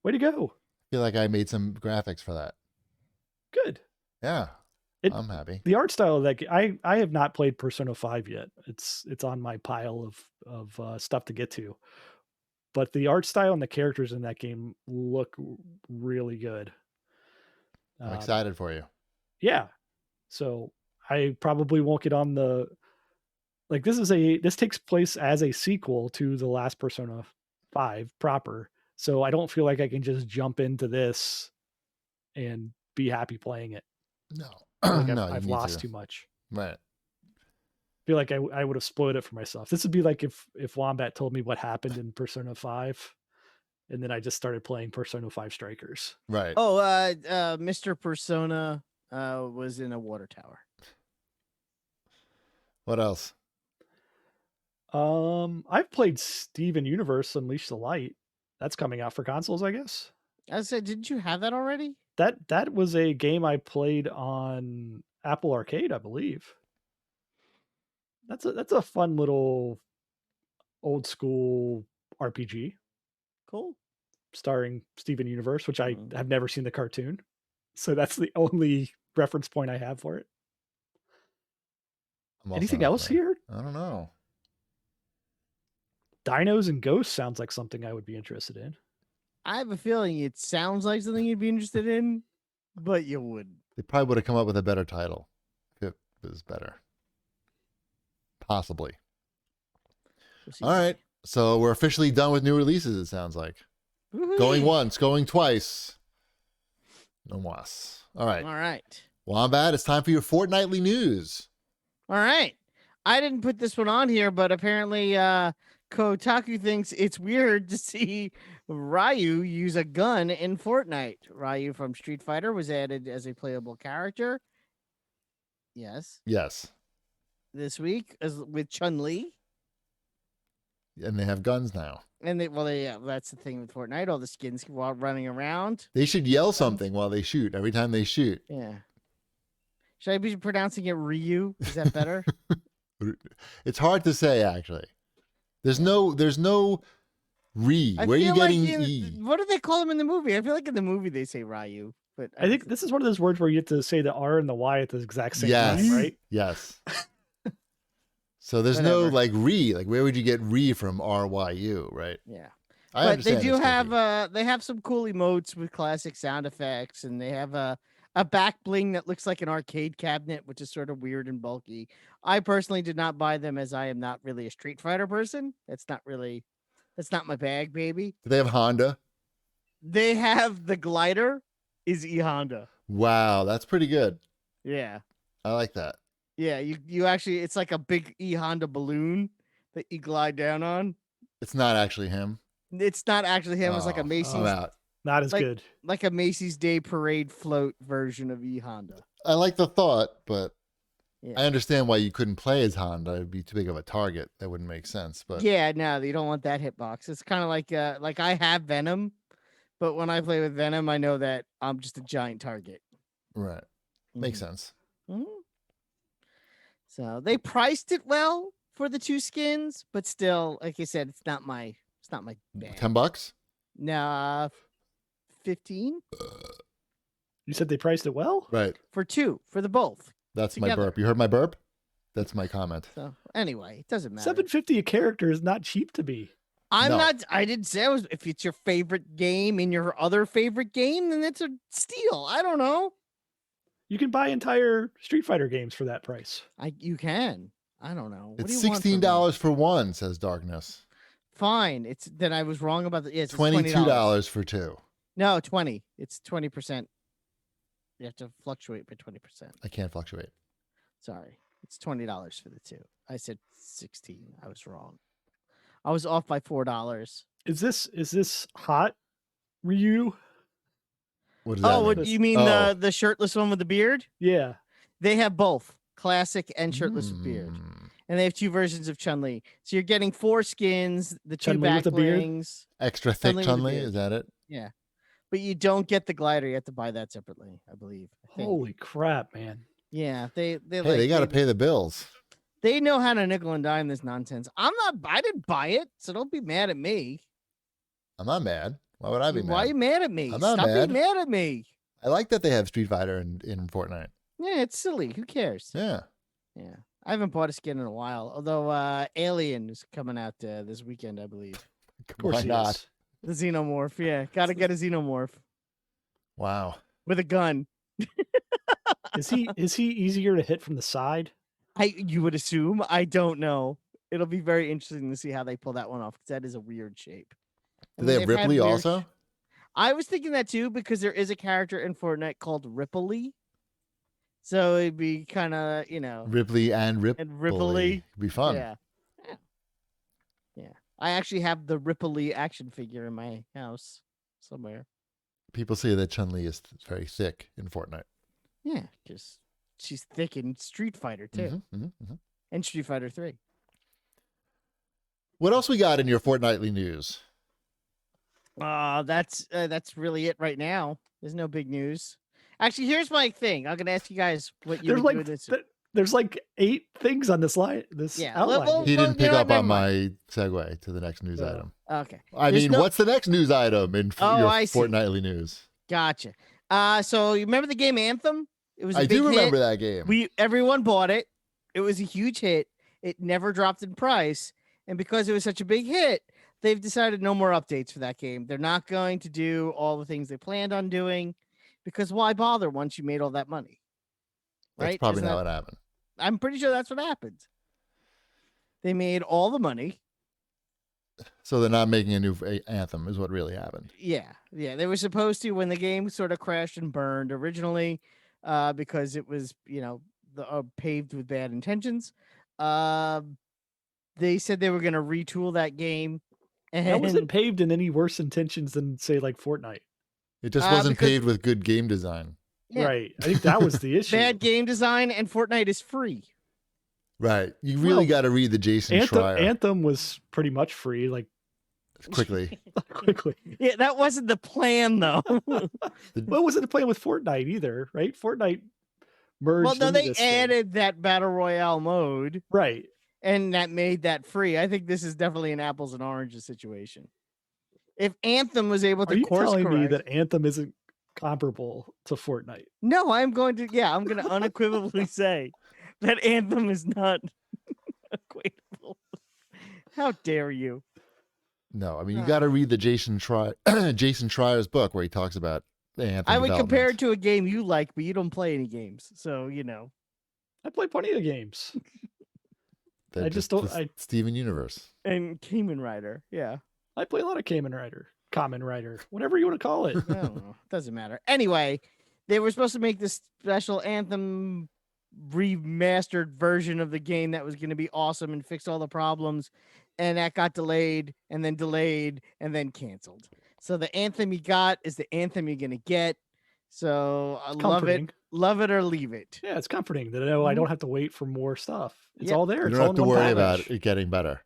Way to go!
I feel like I made some graphics for that.
Good.
Yeah, I'm happy.
The art style of that game, I have not played Persona 5 yet. It's on my pile of stuff to get to. But the art style and the characters in that game look really good.
I'm excited for you.
Yeah. So I probably won't get on the like this takes place as a sequel to the last Persona 5 proper. So I don't feel like I can just jump into this and be happy playing it.
No.
Like
no,
I've lost too much.
Right.
I feel like I would have spoiled it for myself. This would be like if Wombat told me what happened in Persona 5 and then I just started playing Persona 5 Strikers.
Right.
Oh, Mr. Persona was in a water tower.
What else?
I've played Steven Universe Unleash the Light. That's coming out for consoles, I guess.
I said, didn't you have that already?
That was a game I played on Apple Arcade, I believe. That's a fun little old school RPG.
Cool.
Starring Steven Universe, which I have never seen the cartoon. So that's the only reference point I have for it. Anything else here?
I don't know.
Dinos and Ghosts sounds like something I would be interested in.
I have a feeling it sounds like something you'd be interested in, but you wouldn't.
They probably would have come up with a better title if it was better. Possibly. All right. So we're officially done with new releases, it sounds like.
Woo-hoo.
Going once, going twice. No más. All right.
All right.
Wombat, it's time for your fortnightly news.
All right. I didn't put this one on here, but apparently Kotaku thinks it's weird to see Ryu use a gun in Fortnite. Ryu from Street Fighter was added as a playable character. Yes.
Yes.
This week with Chun-Li.
And they have guns now.
And that's the thing with Fortnite. All the skins while running around.
They should yell something while they shoot every time they shoot.
Yeah. Should I be pronouncing it Ryu? Is that better?
It's hard to say, actually. There's no re.
I
Where are you
feel like
getting e?
What do they call him in the movie? I feel like in the movie they say Ryu, but
I think this is one of those words where you have to say the R and the Y at the exact same
Yes.
time, right?
Yes. So there's no
Whatever.
like re. Like where would you get re from RYU, right?
Yeah.
I
But they
understand
do
it's
have
tricky.
they have some cool emotes with classic sound effects, and they have a back bling that looks like an arcade cabinet, which is sort of weird and bulky. I personally did not buy them as I am not really a Street Fighter person. That's not my bag, baby.
Do they have Honda?
They have the glider is E Honda.
Wow, that's pretty good.
Yeah.
I like that.
Yeah, you actually it's like a big E Honda balloon that you glide down on.
It's not actually him.
It's not actually him, it's like a
Oh,
Macy's
I'm out.
Not as good.
like a Macy's Day Parade float version of E Honda.
I like the thought, but
Yeah.
I understand why you couldn't play as Honda. It'd be too big of a target. That wouldn't make sense. But
Yeah, no, you don't want that hitbox. It's kind of like I have Venom, but when I play with Venom, I know that I'm just a giant target.
right, makes sense.
Mhm. So they priced it well for the two skins, but still, like I said, it's not my bag.
$10.
Nah, 15
You said they priced it well?
Right.
for the both.
That's my
Together.
burp. You heard my burp? That's my comment.
So anyway, it doesn't matter.
$7.50 a character is not cheap to be.
I'm
No.
not. I didn't say if it's your favorite game in your other favorite game, then it's a steal. I don't know.
You can buy entire Street Fighter games for that price.
You can. I don't know. What
It's
do you want from me?
$16 for one, says Darkness.
Fine. It's then I was wrong about the. Yeah, it's
$22 for two.
No, 20. It's 20%. You have to fluctuate by 20%.
I can't fluctuate.
Sorry, it's $20 for the two. I said 16. I was wrong. I was off by $4.
Is this hot, Ryu?
What does that
Oh,
mean?
what you mean
Oh.
the shirtless one with the beard?
Yeah.
They have both classic and shirtless with beard.
Mm.
And they have two versions of Chun-Li. So you're getting 4 skins, the two
Chun-Li
back
with a beard?
blings.
Extra thick
Chun-Li with a
Chun-Li,
beard.
is that it?
Yeah. But you don't get the glider. You have to buy that separately, I believe. I think.
Holy crap, man.
Yeah, they
Hey, they got to pay the bills.
They know how to nickel and dime this nonsense. I didn't buy it, so don't be mad at me.
I'm not mad. Why would I be
Why are you
mad?
mad at me?
I'm not
Stop
mad.
being mad at me.
I like that they have Street Fighter in Fortnite.
Yeah, it's silly. Who cares?
Yeah.
Yeah. I haven't bought a skin in a while. Although Alien is coming out this weekend, I believe.
Of course
Why
he
not?
is.
The xenomorph. Yeah, gotta get a xenomorph
Wow.
with a gun.
Is he easier to hit from the side?
You would assume. I don't know. It'll be very interesting to see how they pull that one off because that is a weird shape.
Do they have
they've had
Ripley
weird
also?
I was thinking that too because there is a character in Fortnite called Ripley. So it'd be kind of,
Ripley and Ripley.
Ripley.
It'd be fun.
Yeah. I actually have the Ripley action figure in my house somewhere.
People say that Chun-Li is very thick in Fortnite.
Yeah, because she's thick in Street Fighter too, and Street Fighter 3.
What else we got in your fortnightly news?
That's really it right now. There's no big news. Actually, here's my thing. I'm gonna ask you guys what you would do with this.
There's like 8 things on this line. Outline.
well,
He didn't pick
you know
up
what,
on
never
my segue to the next news item.
Okay,
I
There's
mean,
no-
what's the next news item in your
I see.
fortnightly news?
Gotcha. So you remember the game Anthem? It was a
I
big
do
hit.
remember that game.
Everyone bought it. It was a huge hit. It never dropped in price, and because it was such a big hit, they've decided no more updates for that game. They're not going to do all the things they planned on doing, because why bother once you made all that money?
That's
Right?
probably
Isn't
not
that-
what happened.
I'm pretty sure that's what happened. They made all the money.
So they're not making a new Anthem is what really happened.
Yeah. They were supposed to when the game sort of crashed and burned originally, because it was paved with bad intentions. They said they were going to retool that game. And
That wasn't paved in any worse intentions than say like Fortnite.
It just wasn't
because-
paved with good game design.
Yeah.
Right. I think that was the issue.
Bad game design, and Fortnite is free.
Right. You really
Well,
got to read the Jason Schreier
Anthem was pretty much free, like
quickly.
quickly.
Yeah, that wasn't the plan though.
Well, wasn't playing with Fortnite either, right? Fortnite merged.
Well, no,
into
they
this thing.
added that battle royale mode,
Right.
and that made that free. I think this is definitely an apples and oranges situation. If Anthem was able
Are
to
you
course
telling me
correct,
that Anthem isn't comparable to Fortnite?
no, I'm going to unequivocally say that Anthem is not equatable. How dare you?
No, I mean, you got to read the Jason Schreier's book where he talks about the Anthem
I would compare
development.
it to a game you like, but you don't play any games, so you know.
I play plenty of games. I just don't.
Steven Universe.
And Kamen Rider, yeah.
I play a lot of Kamen Rider, whatever you want to call it.
I don't know. Doesn't matter. Anyway, they were supposed to make this special Anthem remastered version of the game that was going to be awesome and fix all the problems, and that got delayed and then canceled. So the Anthem you got is the Anthem you're going to get. So I love it or leave it.
Yeah, it's comforting that I don't have to wait for more stuff. It's
Yep.
all there.
You
It's
don't
all
have to
in one
worry
package.
about it getting better.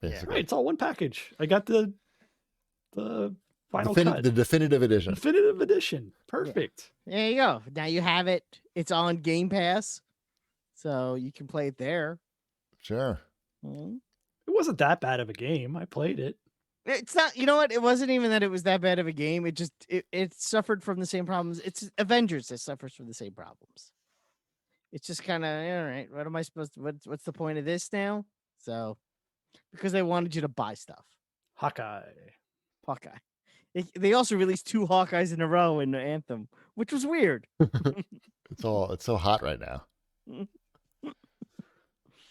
Yeah.
Basically,
Right, it's all one package. I got the final cut,
the definitive edition.
definitive edition. Perfect.
There you go. Now you have it. It's on Game Pass, so you can play it there.
Sure.
Mhm.
It wasn't that bad of a game. I played it.
It's not, you know what? It wasn't even that it was that bad of a game. It just it suffered from the same problems. It's Avengers that suffers from the same problems. It's just kind of all right. What am I supposed to? What's the point of this now? So, because they wanted you to buy stuff.
Hawkeye.
They also released 2 Hawkeyes in a row in the Anthem, which was weird.
It's so hot right now.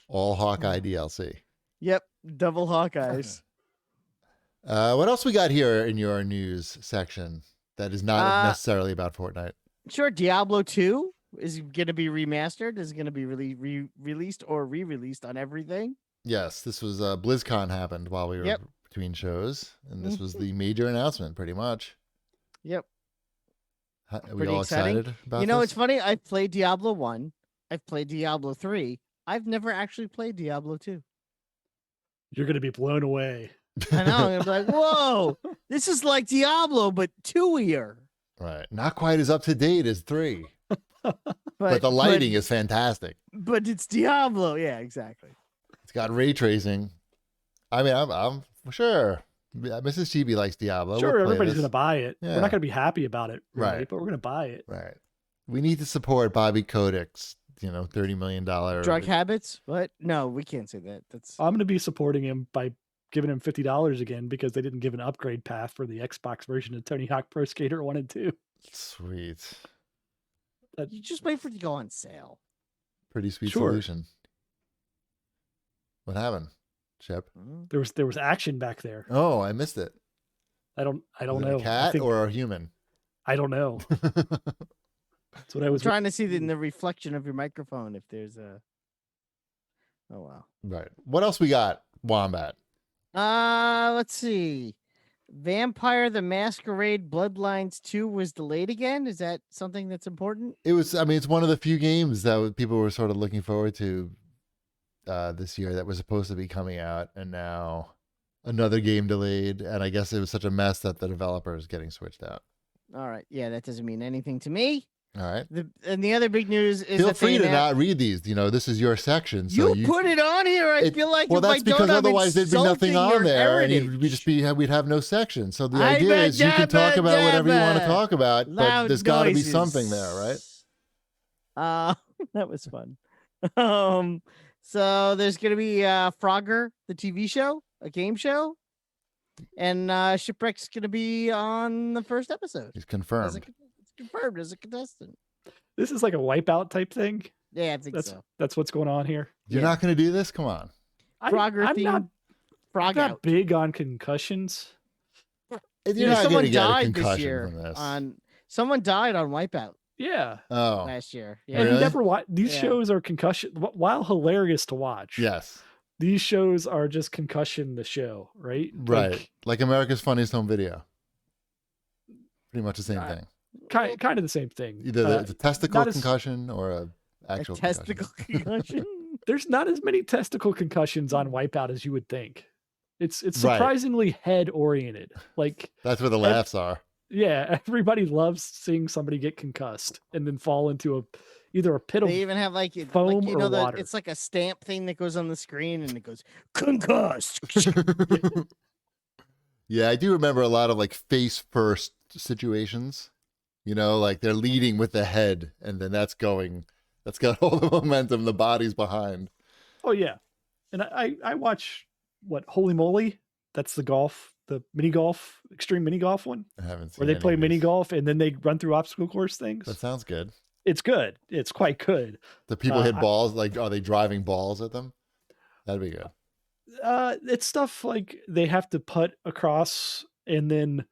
All Hawkeye DLC.
Yep, double Hawkeyes.
What else we got here in your news section that is not necessarily about Fortnite?
Sure, Diablo 2 is going to be remastered. Is going to be released or re-released on everything.
Yes, this was BlizzCon happened while we were between shows, and this was the major announcement, pretty much.
Yep.
Are we
Pretty
all
exciting.
excited about
You know,
this?
it's funny. I've played Diablo 1. I've played Diablo 3. I've never actually played Diablo 2.
You're going to be blown away.
I know. I'm going to be like, whoa, this is like Diablo, but 2-ier.
Right. Not quite as up to date as 3, but the lighting is fantastic.
But it's Diablo. Yeah, exactly.
It's got ray tracing. I mean, I'm sure Mrs. Chibi likes Diablo.
Sure,
We'll play
everybody's
this.
going to buy it.
Yeah.
We're not going to be happy about it,
Right.
but we're going to buy it.
Right. We need to support Bobby Kodak's, $30 million
Drug habits? What? No, we can't say that. That's
I'm going to be supporting him by giving him $50 again because they didn't give an upgrade path for the Xbox version of Tony Hawk Pro Skater 1 and 2.
Sweet.
you just wait for it to go on sale.
Pretty sweet
Sure.
solution. What happened, Chip?
There was action back there.
Oh, I missed it.
I don't
Was it
know.
a cat or a human?
I don't know. That's what I was
Trying to see in the reflection of your microphone if there's a. Oh wow.
Right. What else we got, Wombat?
Let's see. Vampire the Masquerade Bloodlines 2 was delayed again. Is that something that's important?
It was. I mean, it's one of the few games that people were sort of looking forward to this year that was supposed to be coming out, and now another game delayed. And I guess it was such a mess that the developer is getting switched out.
All right. Yeah, that doesn't mean anything to me.
All right.
And the other big news is
Feel
that
free
they
to not read these. This is your section. So
you put it on here. I feel like
well,
if
that's
I
because
don't, I'm
otherwise there'd be nothing
insulting
on
your
there, and
heritage.
we'd have no section. So the idea is you can talk about whatever you want to talk about, but
Loud
there's got to be
noises.
something there, right?
That was fun. So there's gonna be Frogger, the TV show, a game show, and Shipwreck's gonna be on the first episode.
He's confirmed.
It's confirmed as a contestant.
This is like a wipeout type thing.
Yeah, I think so.
That's what's going on here.
You're not going to do this? Come on.
Frogger
I'm
theme.
not
Frog
not
out.
big on concussions.
You're not going
someone
to get a
died this
concussion
year
from this.
someone died on Wipeout
Yeah.
Oh,
last year.
And
Yeah.
Really?
you never watch these
Yeah.
shows are concussion while hilarious to watch.
yes.
These shows are just concussion the show, right?
Right. Like America's Funniest Home Video. Pretty much the same thing.
Kind of the same thing.
Either the testicle
not as-
concussion or a
A
actual
testicle
concussion.
concussion.
there's not as many testicle concussions on Wipeout as you would think. It's
Right.
surprisingly head oriented. Like
That's where the laughs are.
yeah, everybody loves seeing somebody get concussed and then fall into either a pit of
They even have like
foam
you
or
know
water.
it's like a stamp thing that goes on the screen and it goes concussed.
Yeah, I do remember a lot of like face first situations. You know, like they're leading with the head, and then that's got all the momentum. The body's behind.
Oh yeah, and I watch what Holy Moly. That's the mini golf, extreme mini golf one,
I haven't seen
where they
any
play
of
mini
these.
golf and then they run through obstacle course things.
That sounds good.
It's good. It's quite good.
The people hit balls. Like, are they driving balls at them? That'd be good.
It's stuff like they have to putt across and then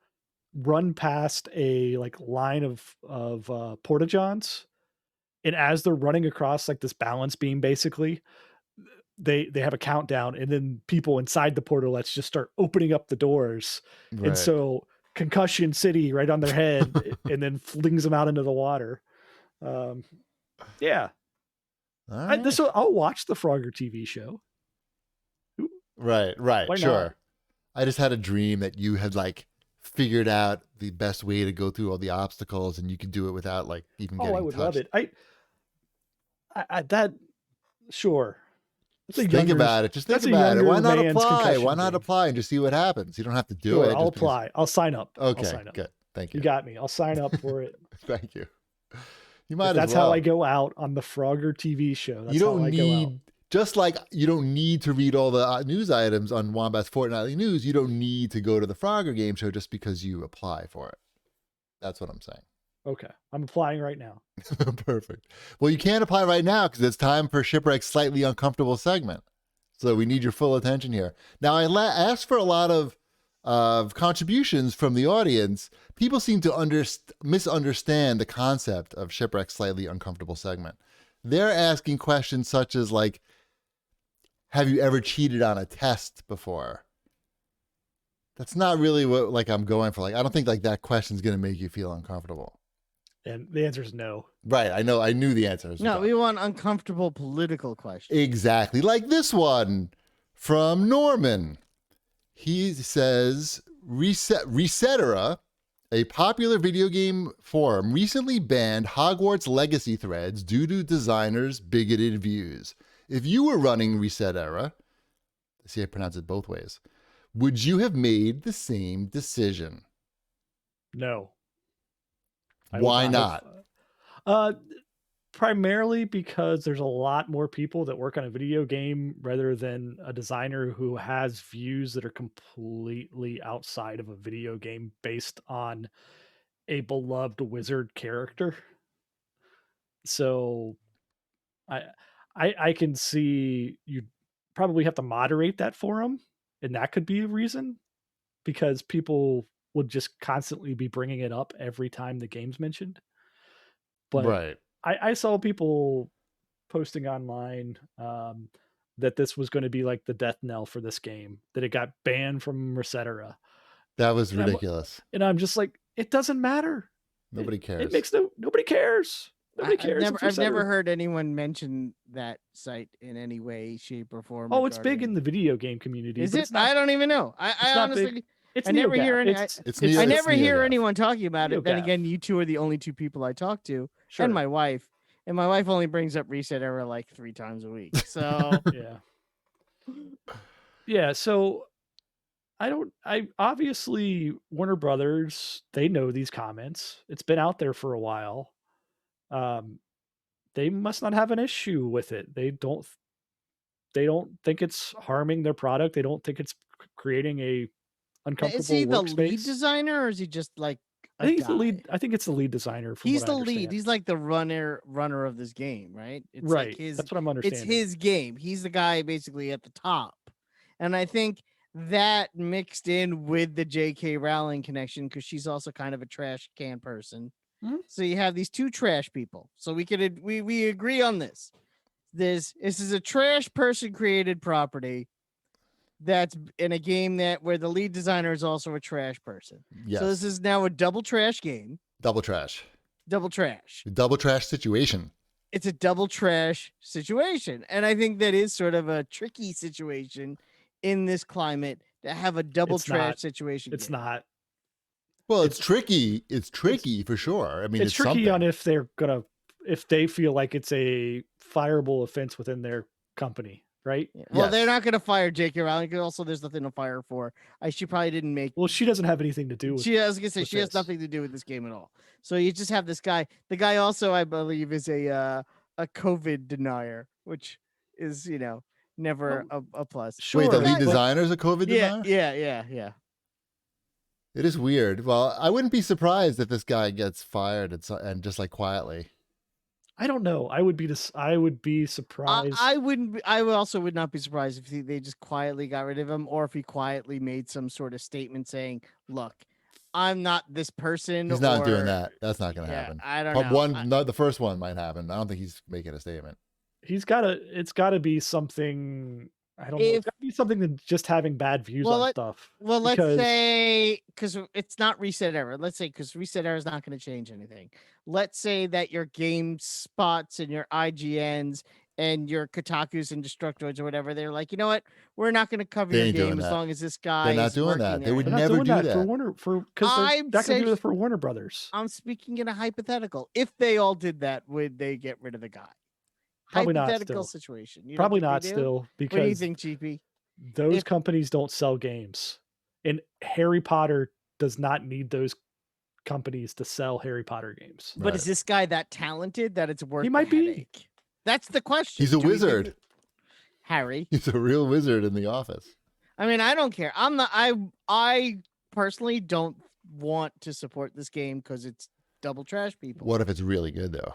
run past a like line of porta johns, and as they're running across like this balance beam, basically they have a countdown, and then people inside the portalets just start opening up the doors,
Right.
and so concussion city right on their head, and then flings them out into the water. Yeah,
All right.
I'll watch the Frogger TV show.
Right.
Why
Sure.
not?
I just had a dream that you had like figured out the best way to go through all the obstacles, and you could do it without like even getting
I would
touched.
love it. That sure.
Just think about it. Just think
that's a
about it. Why
younger
not
man's
apply?
concussion
Why not
dream.
apply and just see what happens? You don't have to do
Sure,
it.
I'll
just because-
apply. I'll sign up. I'll
Okay,
sign up.
good. Thank you.
You got me. I'll sign up for it.
Thank you. You might
That's
as well.
how I go out on the Frogger TV show. That's
You don't
how I go out.
need, just like you don't need to read all the news items on Wombat's Fortnightly News, you don't need to go to the Frogger game show just because you apply for it. That's what I'm saying.
Okay, I'm applying right now.
Perfect. Well, you can't apply right now because it's time for Shipwreck's Slightly Uncomfortable segment. So we need your full attention here. Now, I asked for a lot of contributions from the audience. People seem to misunderstand the concept of Shipwreck's Slightly Uncomfortable segment. They're asking questions such as like, have you ever cheated on a test before? That's not really what like I'm going for. Like, I don't think like that question's going to make you feel uncomfortable.
And the answer is no.
Right. I know. I knew the answer.
No, we want uncomfortable political questions.
Exactly. Like this one from Norman. He says, Resetera, a popular video game forum, recently banned Hogwarts Legacy threads due to designers' bigoted views. If you were running Resetera, see, I pronounce it both ways, would you have made the same decision?
No. I would
Why not?
Primarily because there's a lot more people that work on a video game rather than a designer who has views that are completely outside of a video game based on a beloved wizard character. So I can see you probably have to moderate that forum, and that could be a reason, because people would just constantly be bringing it up every time the game's mentioned. But
right.
I saw people posting online that this was going to be like the death knell for this game, that it got banned from Resetera.
That was ridiculous.
And I'm just like, it doesn't matter.
Nobody cares.
It makes nobody cares. Nobody cares.
I've never heard anyone mention that site in any way, shape, or form.
Oh, it's big in the video game community.
Is it? I don't even know. I honestly,
it's
I never hear any. I never hear anyone talking about it. Then again, you two are the only two people I talk to, and my wife. And my wife only brings up Resetera like 3 times a week. So
yeah. So I obviously Warner Brothers, they know these comments. It's been out there for a while. They must not have an issue with it. They don't think it's harming their product. They don't think it's creating a uncomfortable
Is he the
workspace.
lead designer, or is he just like
I think he's the lead. I think it's the lead designer.
He's the lead. He's like the runner of this game, right? It's
right.
Like
that's what I'm understanding.
It's his game. He's the guy basically at the top, and I think that mixed in with the J.K. Rowling connection, because she's also kind of a trash can person.
Mm-hmm.
So you have these two trash people. So we agree on this. This is a trash person created property that's in a game where the lead designer is also a trash person.
Yes.
So this is now a double trash game.
Double trash.
Double trash.
Double trash situation.
it's a double trash situation. And I think that is sort of a tricky situation in this climate to have a double
It's
trash
not.
situation.
It's not.
Well, it's tricky. It's tricky for sure. I mean,
It's tricky
something.
on if they feel like it's a fireable offense within their company, right?
Yeah. Well, they're
Yes.
not going to fire J.K. Rowling because also there's nothing to fire her for. She probably didn't make.
Well, she doesn't have anything to do with.
I was gonna say
with
she has
this.
nothing to do with this game at all. So you just have this guy. The guy also, I believe, is a COVID denier, which is never a plus.
Sure,
Wait, the lead
but-
designer is a COVID denier?
Yeah.
It is weird. Well, I wouldn't be surprised if this guy gets fired and just like quietly.
I don't know. I would be surprised.
I wouldn't. I also would not be surprised if they just quietly got rid of him, or if he quietly made some sort of statement saying, "Look, I'm not this person."
He's not doing that. That's not going to happen.
I don't
But
know.
the first one might happen. I don't think he's making a statement.
It's got to be something. I don't know. It's got to be something than just having bad views on stuff.
Well, let's say, because it's not Reset Era. Let's say, because Reset Era is not going to change anything. Let's say that your GameSpots and your IGNs and your Kotakus and Destructoids or whatever, they're like, you know what? We're not going to cover your game as long as this guy.
They're not
is
doing that.
working
They
there.
would
They're not
never
doing
do
that
that.
for Warner because that can do that for Warner Brothers.
I'm speaking in a hypothetical. If they all did that, would they get rid of the guy?
Probably
hypothetical
not still.
situation. You
Probably
don't think
not
they do?
still because
What do you think, GP?
those companies don't sell games, and Harry Potter does not need those companies to sell Harry Potter games.
But is this guy that talented that it's worth?
He might
the
be.
headache? That's the question.
He's a
Do we think
wizard.
that- Harry.
He's a real wizard in the office.
I mean, I don't care. I'm not. I personally don't want to support this game because it's double trash people.
What if it's really good though?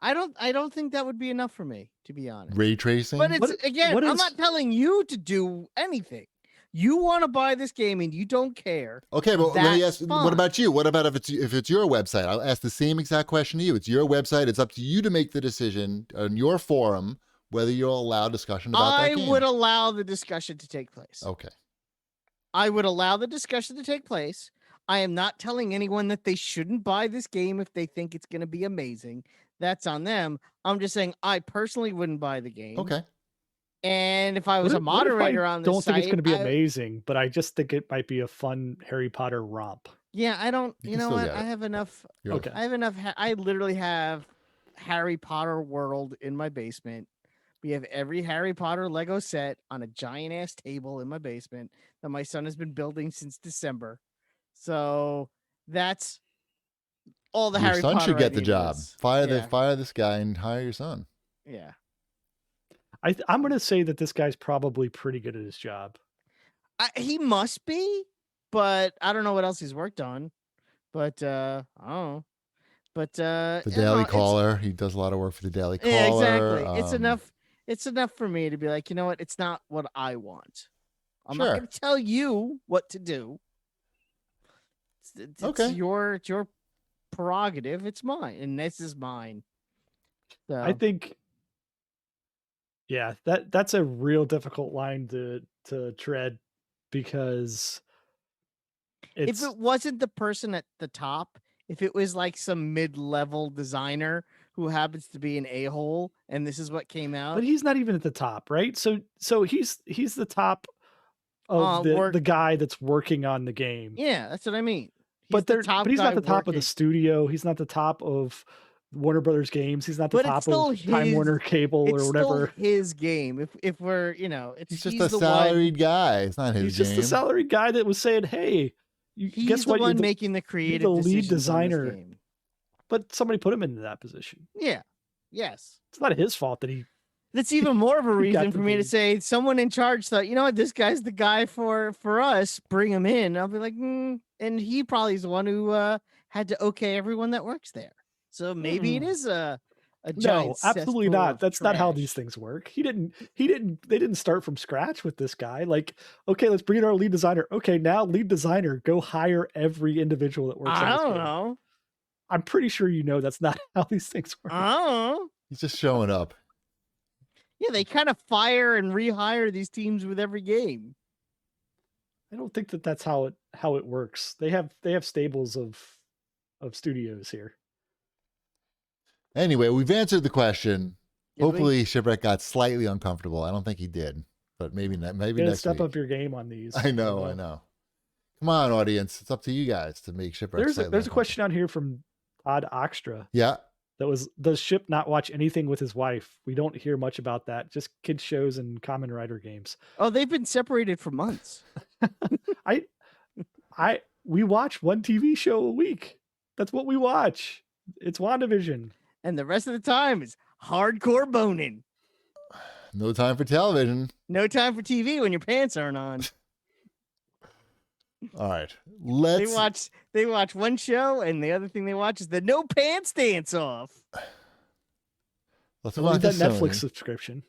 I don't think that would be enough for me, to be honest.
Ray tracing?
But it's
what
I'm
is-
not telling you to do anything. You want to buy this game and you don't care.
Okay, but let me
That's
ask,
fine.
what about you? What about if it's your website? I'll ask the same exact question to you. It's your website. It's up to you to make the decision on your forum whether you'll allow discussion about that game.
I would allow the discussion to take place.
Okay.
I would allow the discussion to take place. I am not telling anyone that they shouldn't buy this game if they think it's going to be amazing. That's on them. I'm just saying I personally wouldn't buy the game.
Okay.
And if I was a
What if
moderator on this
don't think it's
site,
going to be amazing, but I just think it might be a fun Harry Potter romp.
Yeah, I don't.
You
You
can
know
still
what?
get
I
it.
have enough.
You're
Okay.
I have enough. I literally have Harry Potter World in my basement. We have every Harry Potter Lego set on a giant ass table in my basement that my son has been building since December. So that's all the
Your
Harry
son
Potter
should
I
get the
need
job.
is-
Fire
yeah,
this guy and hire your son.
yeah.
I'm going to say that this guy's probably pretty good at his job.
He must be, but I don't know what else he's worked on. But I don't know. But
The
you
Daily
know,
Caller. He does a lot of work for the Daily Caller.
Yeah, exactly. It's enough. It's enough for me to be like, you know what? It's not what I want. I'm not
Sure.
going to tell you what to do. It's
Okay.
your prerogative. It's mine, and this is mine. So
I think, yeah, that's a real difficult line to tread because
if it wasn't the person at the top, if it was like some mid-level designer who happens to be an a-hole, and this is what came out,
but he's not even at the top, right? So he's the top of the guy that's working on the game.
yeah, that's what I mean.
But he's not the top of the studio. He's not the top of Warner Brothers games. He's not the top of Time Warner Cable or whatever.
It's still his game. If we're,
he's just a salaried guy. It's not his
He's
game.
just a salaried guy that was saying, "Hey,
he's
guess
the
what?
one
You're
making the creative
the lead
decisions on this
designer."
game.
But somebody put him into that position.
Yeah. Yes.
It's not his fault that he.
That's even more of a
He got
reason for me to
confused.
say someone in charge thought, you know what, this guy's the guy for us. Bring him in. I'll be like, and he probably is the one who had to okay everyone that works there. So maybe it is a giant.
No, absolutely
cesspool
not.
of
That's not how
trash.
these things work. They didn't start from scratch with this guy. Like, okay, let's bring in our lead designer. Okay, now lead designer, go hire every individual that works on
I
this
don't
game.
know.
I'm pretty sure you know that's not how these things work.
I don't know.
He's just showing up.
Yeah, they kind of fire and rehire these teams with every game.
I don't think that's how it works. They have stables of studios here.
Anyway, we've answered the question.
Did we?
Hopefully, Shipwreck got slightly uncomfortable. I don't think he did, but maybe not. Maybe
You gotta
next
step
week.
up your game on these.
I know. Come on, audience. It's up to you guys to make Shipwreck.
There's a question out here from Todd Oxtra.
Yeah.
That was, does Ship not watch anything with his wife? We don't hear much about that. Just kids shows and Common Rider games.
Oh, they've been separated for months.
We watch one TV show a week. That's what we watch. It's WandaVision.
And the rest of the time is hardcore boning.
No time for television.
No time for TV when your pants aren't on.
All right.
They watch one show, and the other thing they watch is the no pants dance off.
Let's
Well,
watch
that
Sony.
Netflix subscription.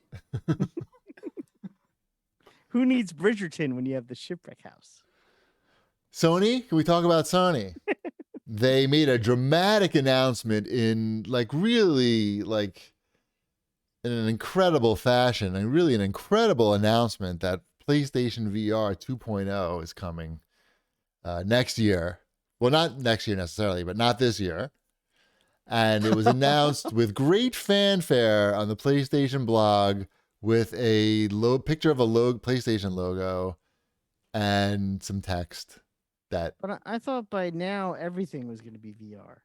Who needs Bridgerton when you have the Shipwreck House?
Sony? Can we talk about Sony? They made a dramatic announcement in really in an incredible fashion, and really an incredible announcement that PlayStation VR 2.0 is coming next year. Well, not next year necessarily, but not this year. And it was announced with great fanfare on the PlayStation blog with a picture of a PlayStation logo and some text. But
I thought by now everything was going to be VR.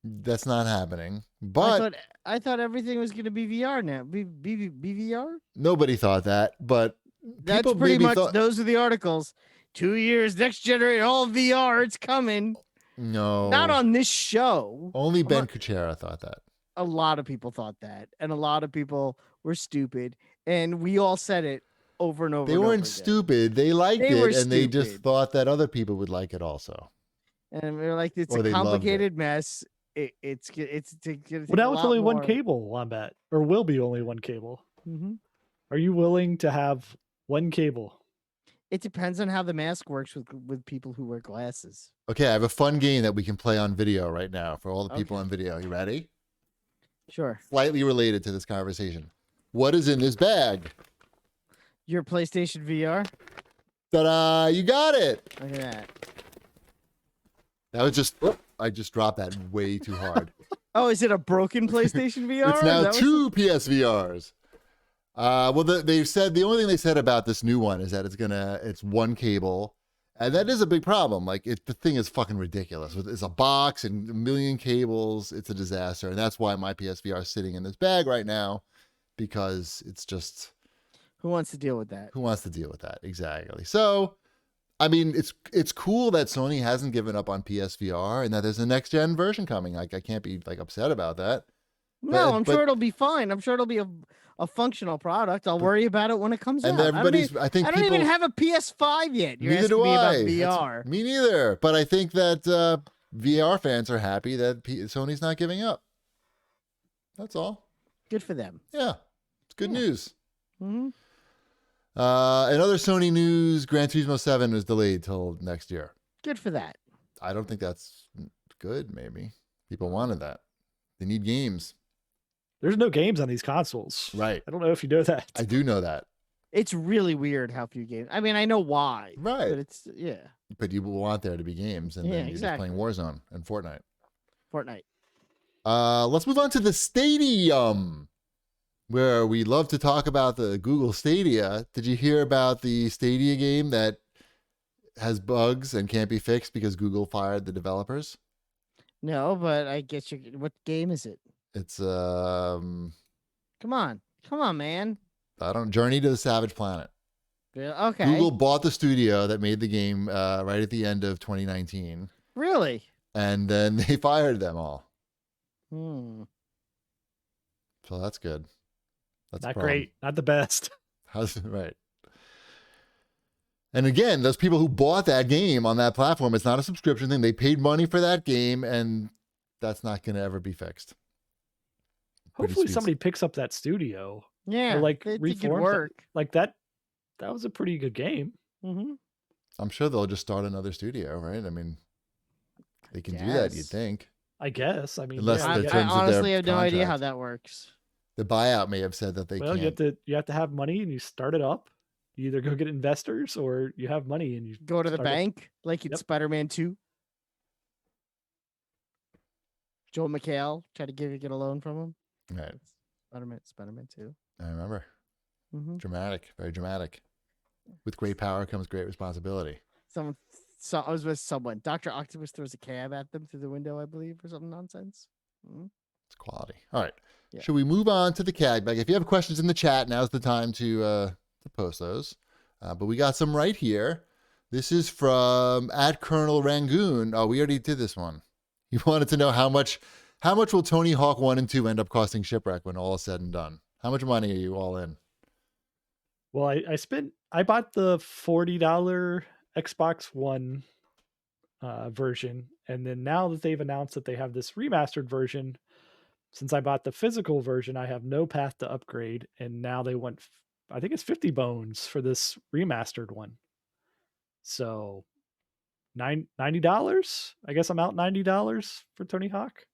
That's not happening. But
I thought everything was going to be VR now. Be VR?
Nobody thought that, but
That's
people
pretty
maybe
much those are the articles. 2 years, next generation, all VR, it's coming.
No.
Not on this show.
Only Ben Kuchera thought that.
A lot of people thought that, and a lot of people were stupid, and we all said it over and over.
They
and
weren't
over
stupid. They liked
They were
it, and they just
stupid.
thought that other people would like it also.
And we were like, it's
Or
a
they loved
complicated mess. It's
Well, now it's only one cable, Wombat, or will be only one cable.
Mm-hmm.
Are you willing to have one cable?
It depends on how the mask works with people who wear glasses.
Okay, I have a fun game that we can play on video right now for all the people
Okay.
on video. You ready?
Sure.
Slightly related to this conversation. What is in this bag?
Your PlayStation VR?
Ta-da! You got it!
Look at that.
That was just... I just dropped that way too hard.
Oh, is it a broken PlayStation VR?
It's now 2 PSVRs. Well, they've said the only thing they said about this new one is that it's one cable, and that is a big problem. Like the thing is fucking ridiculous. It's a box and a million cables. It's a disaster, and that's why my PSVR is sitting in this bag right now, because it's just
Who wants to deal with that?
who wants to deal with that exactly. So, I mean, it's cool that Sony hasn't given up on PSVR and that there's a next gen version coming. Like I can't be upset about that.
No, I'm sure it'll be fine. I'm sure it'll be a functional product. I'll worry about it when it comes out.
And everybody's, I think
I don't
people,
even have a PS5 yet. You're
neither
asking
do
me about
I.
VR.
Me neither. But I think that VR fans are happy that Sony's not giving up. That's all.
Good for them.
Yeah, it's good news.
Mm-hmm.
In other Sony news, Gran Turismo 7 is delayed till next year.
Good for that.
I don't think that's good. Maybe people wanted that. They need games.
There's no games on these consoles.
Right.
I don't know if you know that.
I do know that.
It's really weird how few games. I mean, I know why.
Right.
But it's
But you want there to be games, and then you're just playing Warzone and Fortnite. Let's move on to the Stadium, where we love to talk about the Google Stadia. Did you hear about the Stadia game that has bugs and can't be fixed because Google fired the developers?
No, but I guess what game is it?
It's
Come on, man.
Journey to the Savage Planet.
Okay.
Google bought the studio that made the game right at the end of 2019.
Really?
And then they fired them all.
Hmm.
So that's good. That's
Not great. Not the best.
Right. And again, those people who bought that game on that platform, it's not a subscription thing. They paid money for that game, and that's not going to ever be fixed.
Hopefully somebody picks up that studio.
Yeah.
Or like
it could
reforms
work.
it. Like that was a pretty good game.
Mm-hmm.
I'm sure they'll just start another studio, right? I mean, they can do that, you'd think.
I guess. I mean,
Unless
yeah,
the
I
terms of
honestly
their
have no idea how
contract.
that works.
The buyout may have said that they
well,
can't.
you have to have money and you start it up. You either go get investors or you have money and you
Go to the
start it.
bank like in
Yep.
Spider-Man 2. Joel McHale tried to get a loan from him.
Right.
Spider-Man 2.
I remember.
Mm-hmm.
Dramatic, very dramatic. With great power comes great responsibility.
I was with someone. Dr. Octopus throws a cab at them through the window, I believe, or something nonsense. Mm-hmm.
It's quality. All right.
Yeah.
Should we move on to the CAG bag? If you have questions in the chat, now's the time to post those. But we got some right here. This is from @Colonel Rangoon. Oh, we already did this one. He wanted to know how much will Tony Hawk 1 and 2 end up costing Shipwreck when all is said and done? How much money are you all in?
Well, I bought the $40 Xbox One version, and then now that they've announced that they have this remastered version, since I bought the physical version, I have no path to upgrade, and now they want, I think it's 50 bones for this remastered one. So $90. I guess I'm out $90 for Tony Hawk.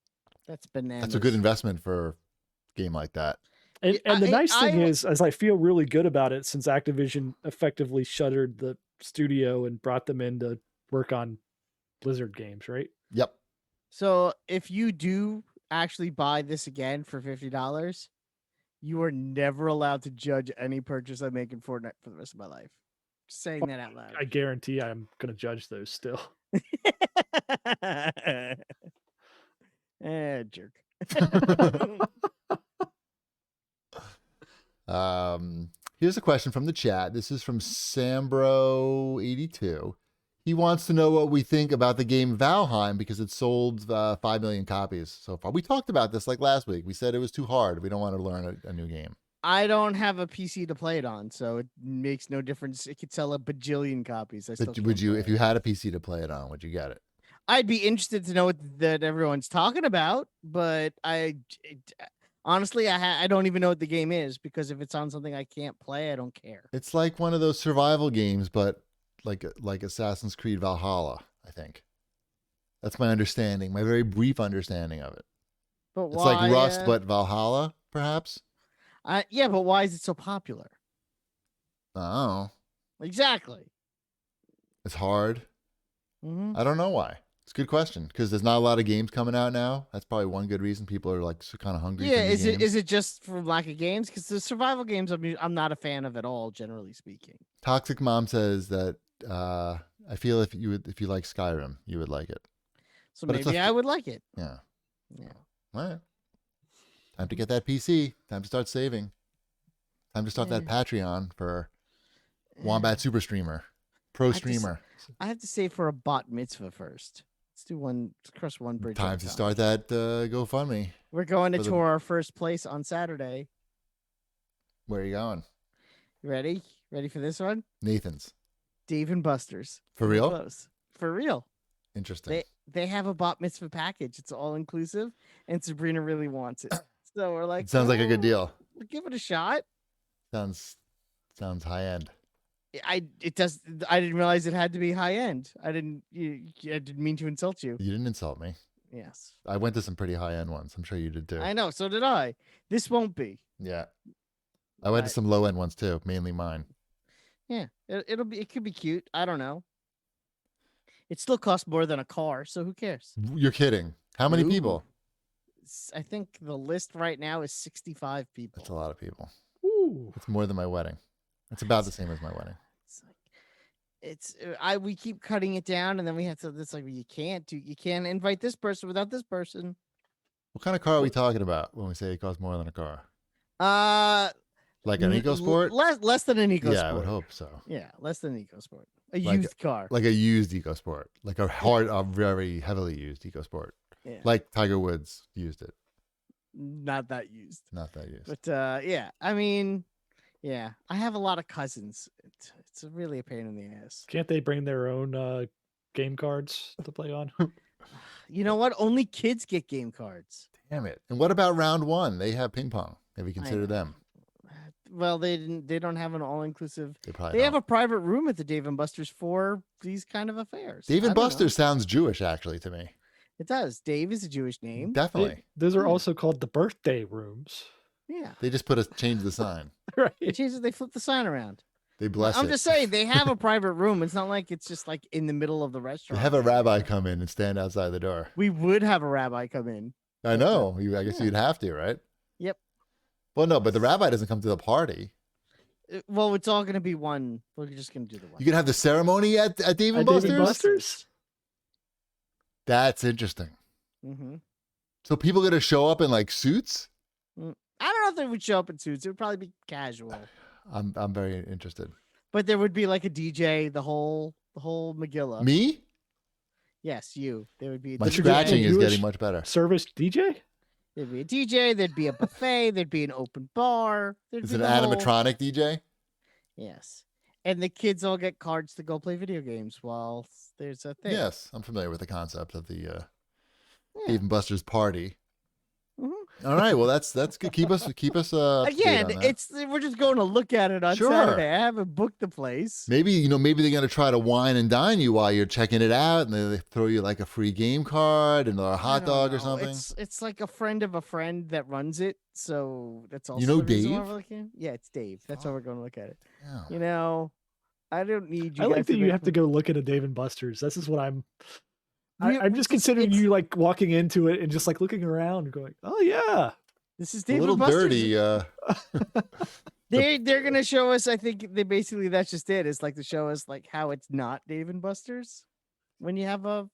That's bananas.
That's a good investment for a game like that.
And the nice thing is I feel really good about it since Activision effectively shuttered the studio and brought them in to work on Blizzard games, right?
Yep.
So if you do actually buy this again for $50, you are never allowed to judge any purchase I make in Fortnite for the rest of my life. Just saying that out loud.
I guarantee I'm going to judge those still.
Jerk.
Here's a question from the chat. This is from Sambro82. He wants to know what we think about the game Valheim because it sold 5 million copies so far. We talked about this like last week. We said it was too hard. We don't want to learn a new game.
I don't have a PC to play it on, so it makes no difference. It could sell a bajillion copies.
But would you, if you had a PC to play it on, would you get it?
I'd be interested to know what that everyone's talking about, but honestly, I don't even know what the game is because if it's on something I can't play, I don't care.
It's like one of those survival games, but like Assassin's Creed Valhalla, I think. That's my understanding, my very brief understanding of it.
But
it's like Rust, but Valhalla, perhaps?
Yeah, but why is it so popular?
Oh.
Exactly.
It's hard.
Mm-hmm.
I don't know why. It's a good question because there's not a lot of games coming out now. That's probably one good reason people are like kind of hungry.
Yeah,
for
is it just for lack of games? Because the survival games I'm not a fan of at all, generally speaking.
Toxic Mom says that I feel if you like Skyrim, you would like it.
So but maybe I would like it.
Yeah.
Yeah.
All right. Time to get that PC. Time to start saving. Time to start that Patreon for Wombat Super Streamer, Pro Streamer.
I have to save for a bat mitzvah first. Let's cross one bridge.
Time to start that GoFundMe.
We're going to tour our first place on Saturday.
Where are you going?
You ready? Ready for this one?
Nathan's.
Dave and Buster's.
For real?
Close. For real.
Interesting.
They have a bat mitzvah package. It's all inclusive, and Sabrina really wants it. So we're like,
it sounds like a good deal.
Give it a shot.
Sounds high end.
I didn't realize it had to be high end. I didn't mean to insult you.
You didn't insult me.
Yes.
I went to some pretty high end ones. I'm sure you did too.
I know. So did I. This won't be.
Yeah. I went to some low end ones too, mainly mine.
Yeah. It could be cute. I don't know. It still costs more than a car, so who cares?
You're kidding. How many people?
I think the list right now is 65 people.
That's a lot of people.
Ooh.
It's more than my wedding. It's about the same as my wedding.
We keep cutting it down, and then we have to. It's like you can't invite this person without this person.
What kind of car are we talking about when we say it costs more than a car? Like an EcoSport?
Less than an EcoSport.
Yeah, I would hope so.
Yeah, less than an EcoSport. A used car.
Like a used EcoSport. Like a very heavily used EcoSport.
Yeah.
Like Tiger Woods used it.
Not that used.
Not that used.
But yeah, I mean, yeah, I have a lot of cousins. It's really a pain in the ass.
Can't they bring their own game cards to play on?
You know what? Only kids get game cards.
Damn it. And what about round one? They have ping pong. Have you considered them?
Well, they don't have an all-inclusive.
They
have a private room at the Dave and Buster's for these kind of affairs.
Dave and Buster's sounds Jewish, actually, to me.
It does. Dave is a Jewish name.
Definitely.
Those are also called the birthday rooms.
Yeah.
They just change the sign.
Right.
They flip the sign around.
They bless it.
I'm just saying, they have a private room. It's not like it's just like in the middle of the restaurant.
They have a rabbi come in and stand outside the door.
We would have a rabbi come in.
I know. I guess you'd have to, right?
Yep.
Well, no, but the rabbi doesn't come to the party.
Well, it's all going to be one. We're just going to do the one.
You can have the ceremony at Dave and
At
Buster's?
Dave and Buster's?
That's interesting.
Mm-hmm.
So people going to show up in like suits?
I don't know if they would show up in suits. It would probably be casual.
I'm very interested.
But there would be like a DJ, the whole Megillah.
Me?
Yes, you. There would be a
My
DJ.
scratching is
Jewish
getting much better.
Service DJ?
There'd be a DJ. There'd be a buffet. There'd be an open bar.
Is it an animatronic DJ?
Yes. And the kids all get cards to go play video games while there's a thing.
Yes, I'm familiar with the concept of the Dave and Buster's party.
Mm-hmm.
All right, well that's good. Keep us up to date
Again,
on that.
we're just going to look at it on
Sure.
Saturday. I haven't booked the place.
Maybe they're going to try to wine and dine you while you're checking it out, and they throw you like a free game card and a hot dog or something.
It's like a friend of a friend that runs it, so that's also
You know
the reason why
Dave?
we're looking. Yeah, it's Dave. That's why we're going to look at it.
Yeah.
You know, I don't need you.
I
guys
like that you
make
have to
me-
go look at a Dave and Buster's. This is what I'm
You-
I'm just considering you like walking into it and just like looking around and going, oh yeah.
This is
A
Dave
little
and Buster's.
dirty.
They're gonna show us. I think they basically that's just it. It's like to show us like how it's not Dave and Buster's when you have a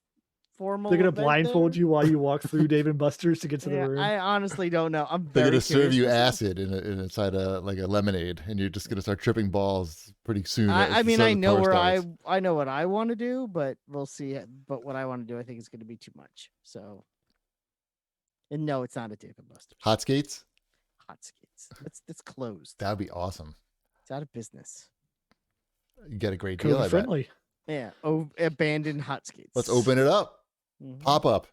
formal.
They're gonna
event
blindfold
there.
you while you walk through Dave and Buster's to get to the
Yeah,
room.
I honestly don't know. I'm
They're
very
going to serve
curious
you
to see.
acid inside like a lemonade, and you're just going to start tripping balls pretty soon.
I mean,
so
I
the
know
tour
where
starts.
I know what I want to do, but we'll see. But what I want to do, I think is going to be too much. So, and no, it's not a Dave and Buster's.
Hot skates?
Hot skates. That's closed.
That would be awesome.
It's out of business.
You get a great deal. I
COVID
bet.
friendly.
Yeah. Abandoned hot skates.
Let's open it up.
Mhm.
Pop up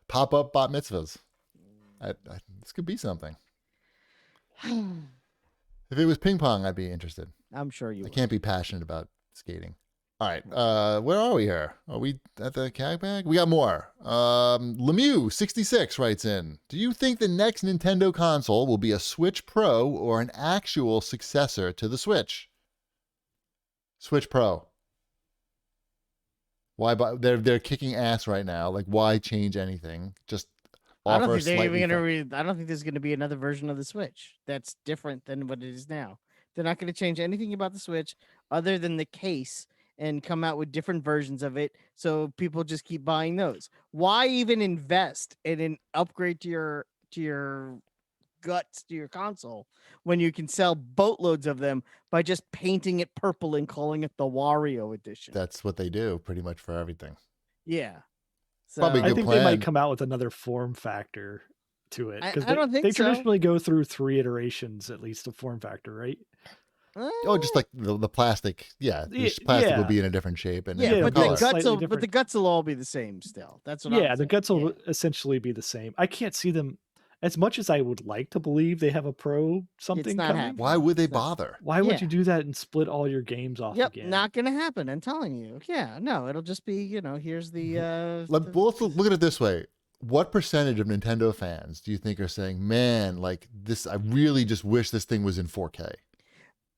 bat mitzvahs. This could be something. If it was ping pong, I'd be interested.
I'm sure you.
I
would.
can't be passionate about skating. All right, where are we here? Are we at the CAGbag? We got more. Lemieux66 writes in, do you think the next Nintendo console will be a Switch Pro or an actual successor to the Switch? Switch Pro. Why? They're kicking ass right now. Like, why change anything? Just
I don't
offer
think they're
slightly
even going to. I don't think there's going to be another version of the Switch that's different than what it is now. They're not going to change anything about the Switch other than the case and come out with different versions of it, so people just keep buying those. Why even invest in an upgrade to your guts to your console when you can sell boatloads of them by just painting it purple and calling it the Wario edition?
That's what they do pretty much for everything.
Yeah. So,
Probably
I
good
think they
plan.
might come out with another form factor to it.
I
Because
don't think
they
so.
traditionally go through 3 iterations at least of form factor, right?
Oh, just like the plastic. Yeah, the plastic will
yeah.
be in a different shape and
yeah,
Yeah,
but
different
the
color.
guts
Slightly
will, but the
different.
guts will all be the same still. That's what I'm
Yeah, the
saying.
guts will
Yeah.
essentially be the same. I can't see them as much as I would like to believe they have a pro something
not
coming.
happening.
Why would they
It's not-
bother?
Why would
Yeah.
you do that and split all your games off
Yep,
again?
not gonna happen. I'm telling you. Yeah, no, it'll just be, here's the
Let's look at it this way. What percentage of Nintendo fans do you think are saying, man, like this, I really just wish this thing was in 4K?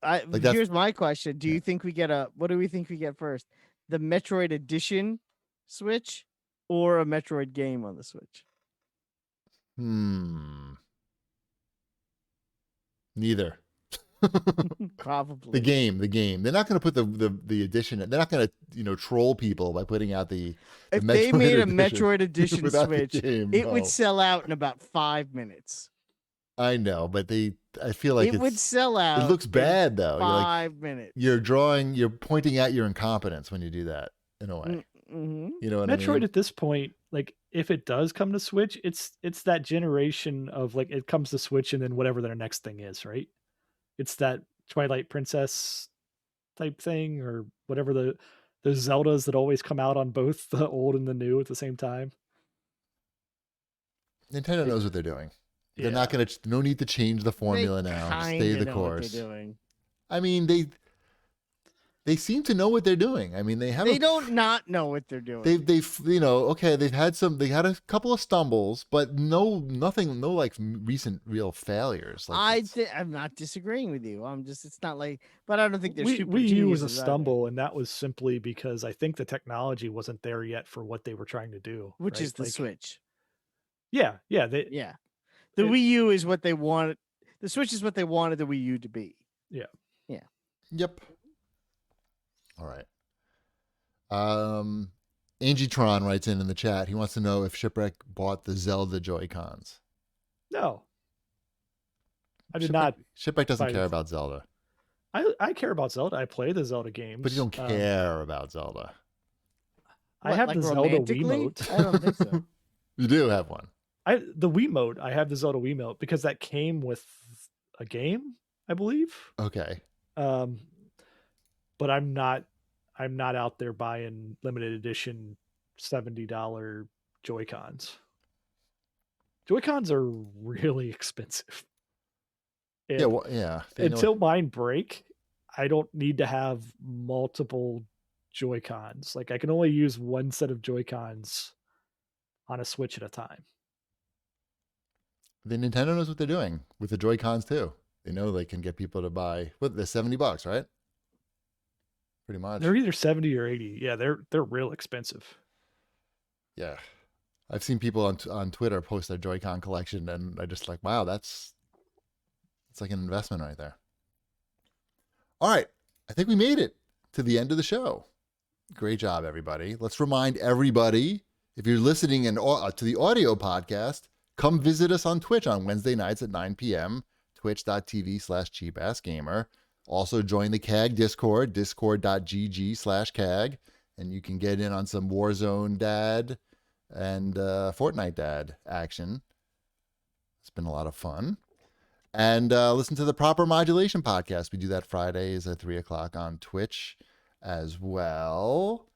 Like that's-
here's my question. Do
Yeah.
you think we get what do we think we get first? The Metroid Edition Switch or a Metroid game on the Switch?
Neither.
Probably.
The game. They're not going to put the edition. They're not going to troll people by putting out the
If they
Metroid
made a
Edition
Metroid Edition
without the
Switch,
game,
it
no.
would sell out in about 5 minutes.
I know, but I feel like
it would sell out.
it looks
in
bad though.
5 minutes.
You're pointing out your incompetence when you do that in a way.
Mm-hmm.
You know what
Metroid
I mean?
at this point, like if it does come to Switch, it's that generation of like it comes to Switch and then whatever their next thing is, right? It's that Twilight Princess type thing or whatever the Zeldas that always come out on both the old and the new at the same time.
Nintendo knows what they're doing. They're
Yeah.
not going to. No need to change the formula now. Just stay
Kinda
the
know what
course.
they're doing.
I mean, they seem to know what they're doing. I mean, they have.
They don't not know what they're doing.
They've okay. They had a couple of stumbles, but nothing, no like recent real failures. Like
I'm not disagreeing with you. It's not like, but I don't think they're
Wii
super
U was a
geniuses either.
stumble, and that was simply because I think the technology wasn't there yet for what they were trying to do.
Which
right?
is the
Like,
Switch.
Yeah,
Yeah.
they
The Wii U is what they wanted. The Switch is what they wanted the Wii U to be.
Yeah.
Yep. All right. Angie Tron writes in the chat. He wants to know if Shipwreck bought the Zelda Joy-Cons.
No. I did not.
Shipwreck doesn't
buy
care
it.
about Zelda.
I care about Zelda. I play the Zelda games.
But you don't care about Zelda.
I
What,
have
like
the Zelda
romantically?
Wiimote.
I don't think so.
You do have one.
The Wiimote, I have the Zelda Wiimote because that came with a game, I believe.
Okay.
But I'm not out there buying limited edition $70 Joy-Cons. Joy-Cons are really expensive. And
Yeah, well, yeah.
until mine break, I don't need to have multiple Joy-Cons. Like I can only use one set of Joy-Cons on a Switch at a time.
The Nintendo knows what they're doing with the Joy-Cons too. They know they can get people to buy. What? They're $70, right? Pretty much.
They're either 70 or 80. Yeah, they're real expensive.
Yeah. I've seen people on Twitter post their Joy-Con collection, and I just like, wow, it's like an investment right there. All right. I think we made it to the end of the show. Great job, everybody. Let's remind everybody, if you're listening to the audio podcast, come visit us on Twitch on Wednesday nights at 9 p.m., twitch.tv/cheapassgamer. Also join the CAG Discord, discord.gg/CAG, and you can get in on some Warzone dad and Fortnite dad action. It's been a lot of fun. And listen to the Proper Modulation podcast. We do that Fridays at 3 o'clock on Twitch as well.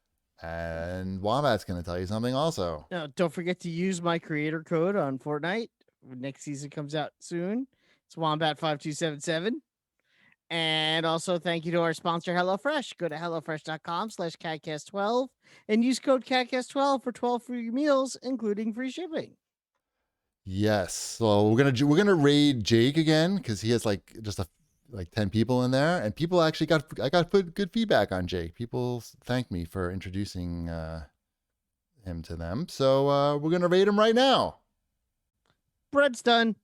And Wombat's going to tell you something also.
Now, don't forget to use my creator code on Fortnite. Next season comes out soon. It's Wombat5277. And also thank you to our sponsor, HelloFresh. Go to HelloFresh.com/CAGcast12 and use code CAGcast12 for 12 free meals, including free shipping.
Yes. So we're gonna raid Jake again because he has like 10 people in there, and people actually got good feedback on Jake. People thanked me for introducing him to them. So we're gonna raid him right now.
Bread's done.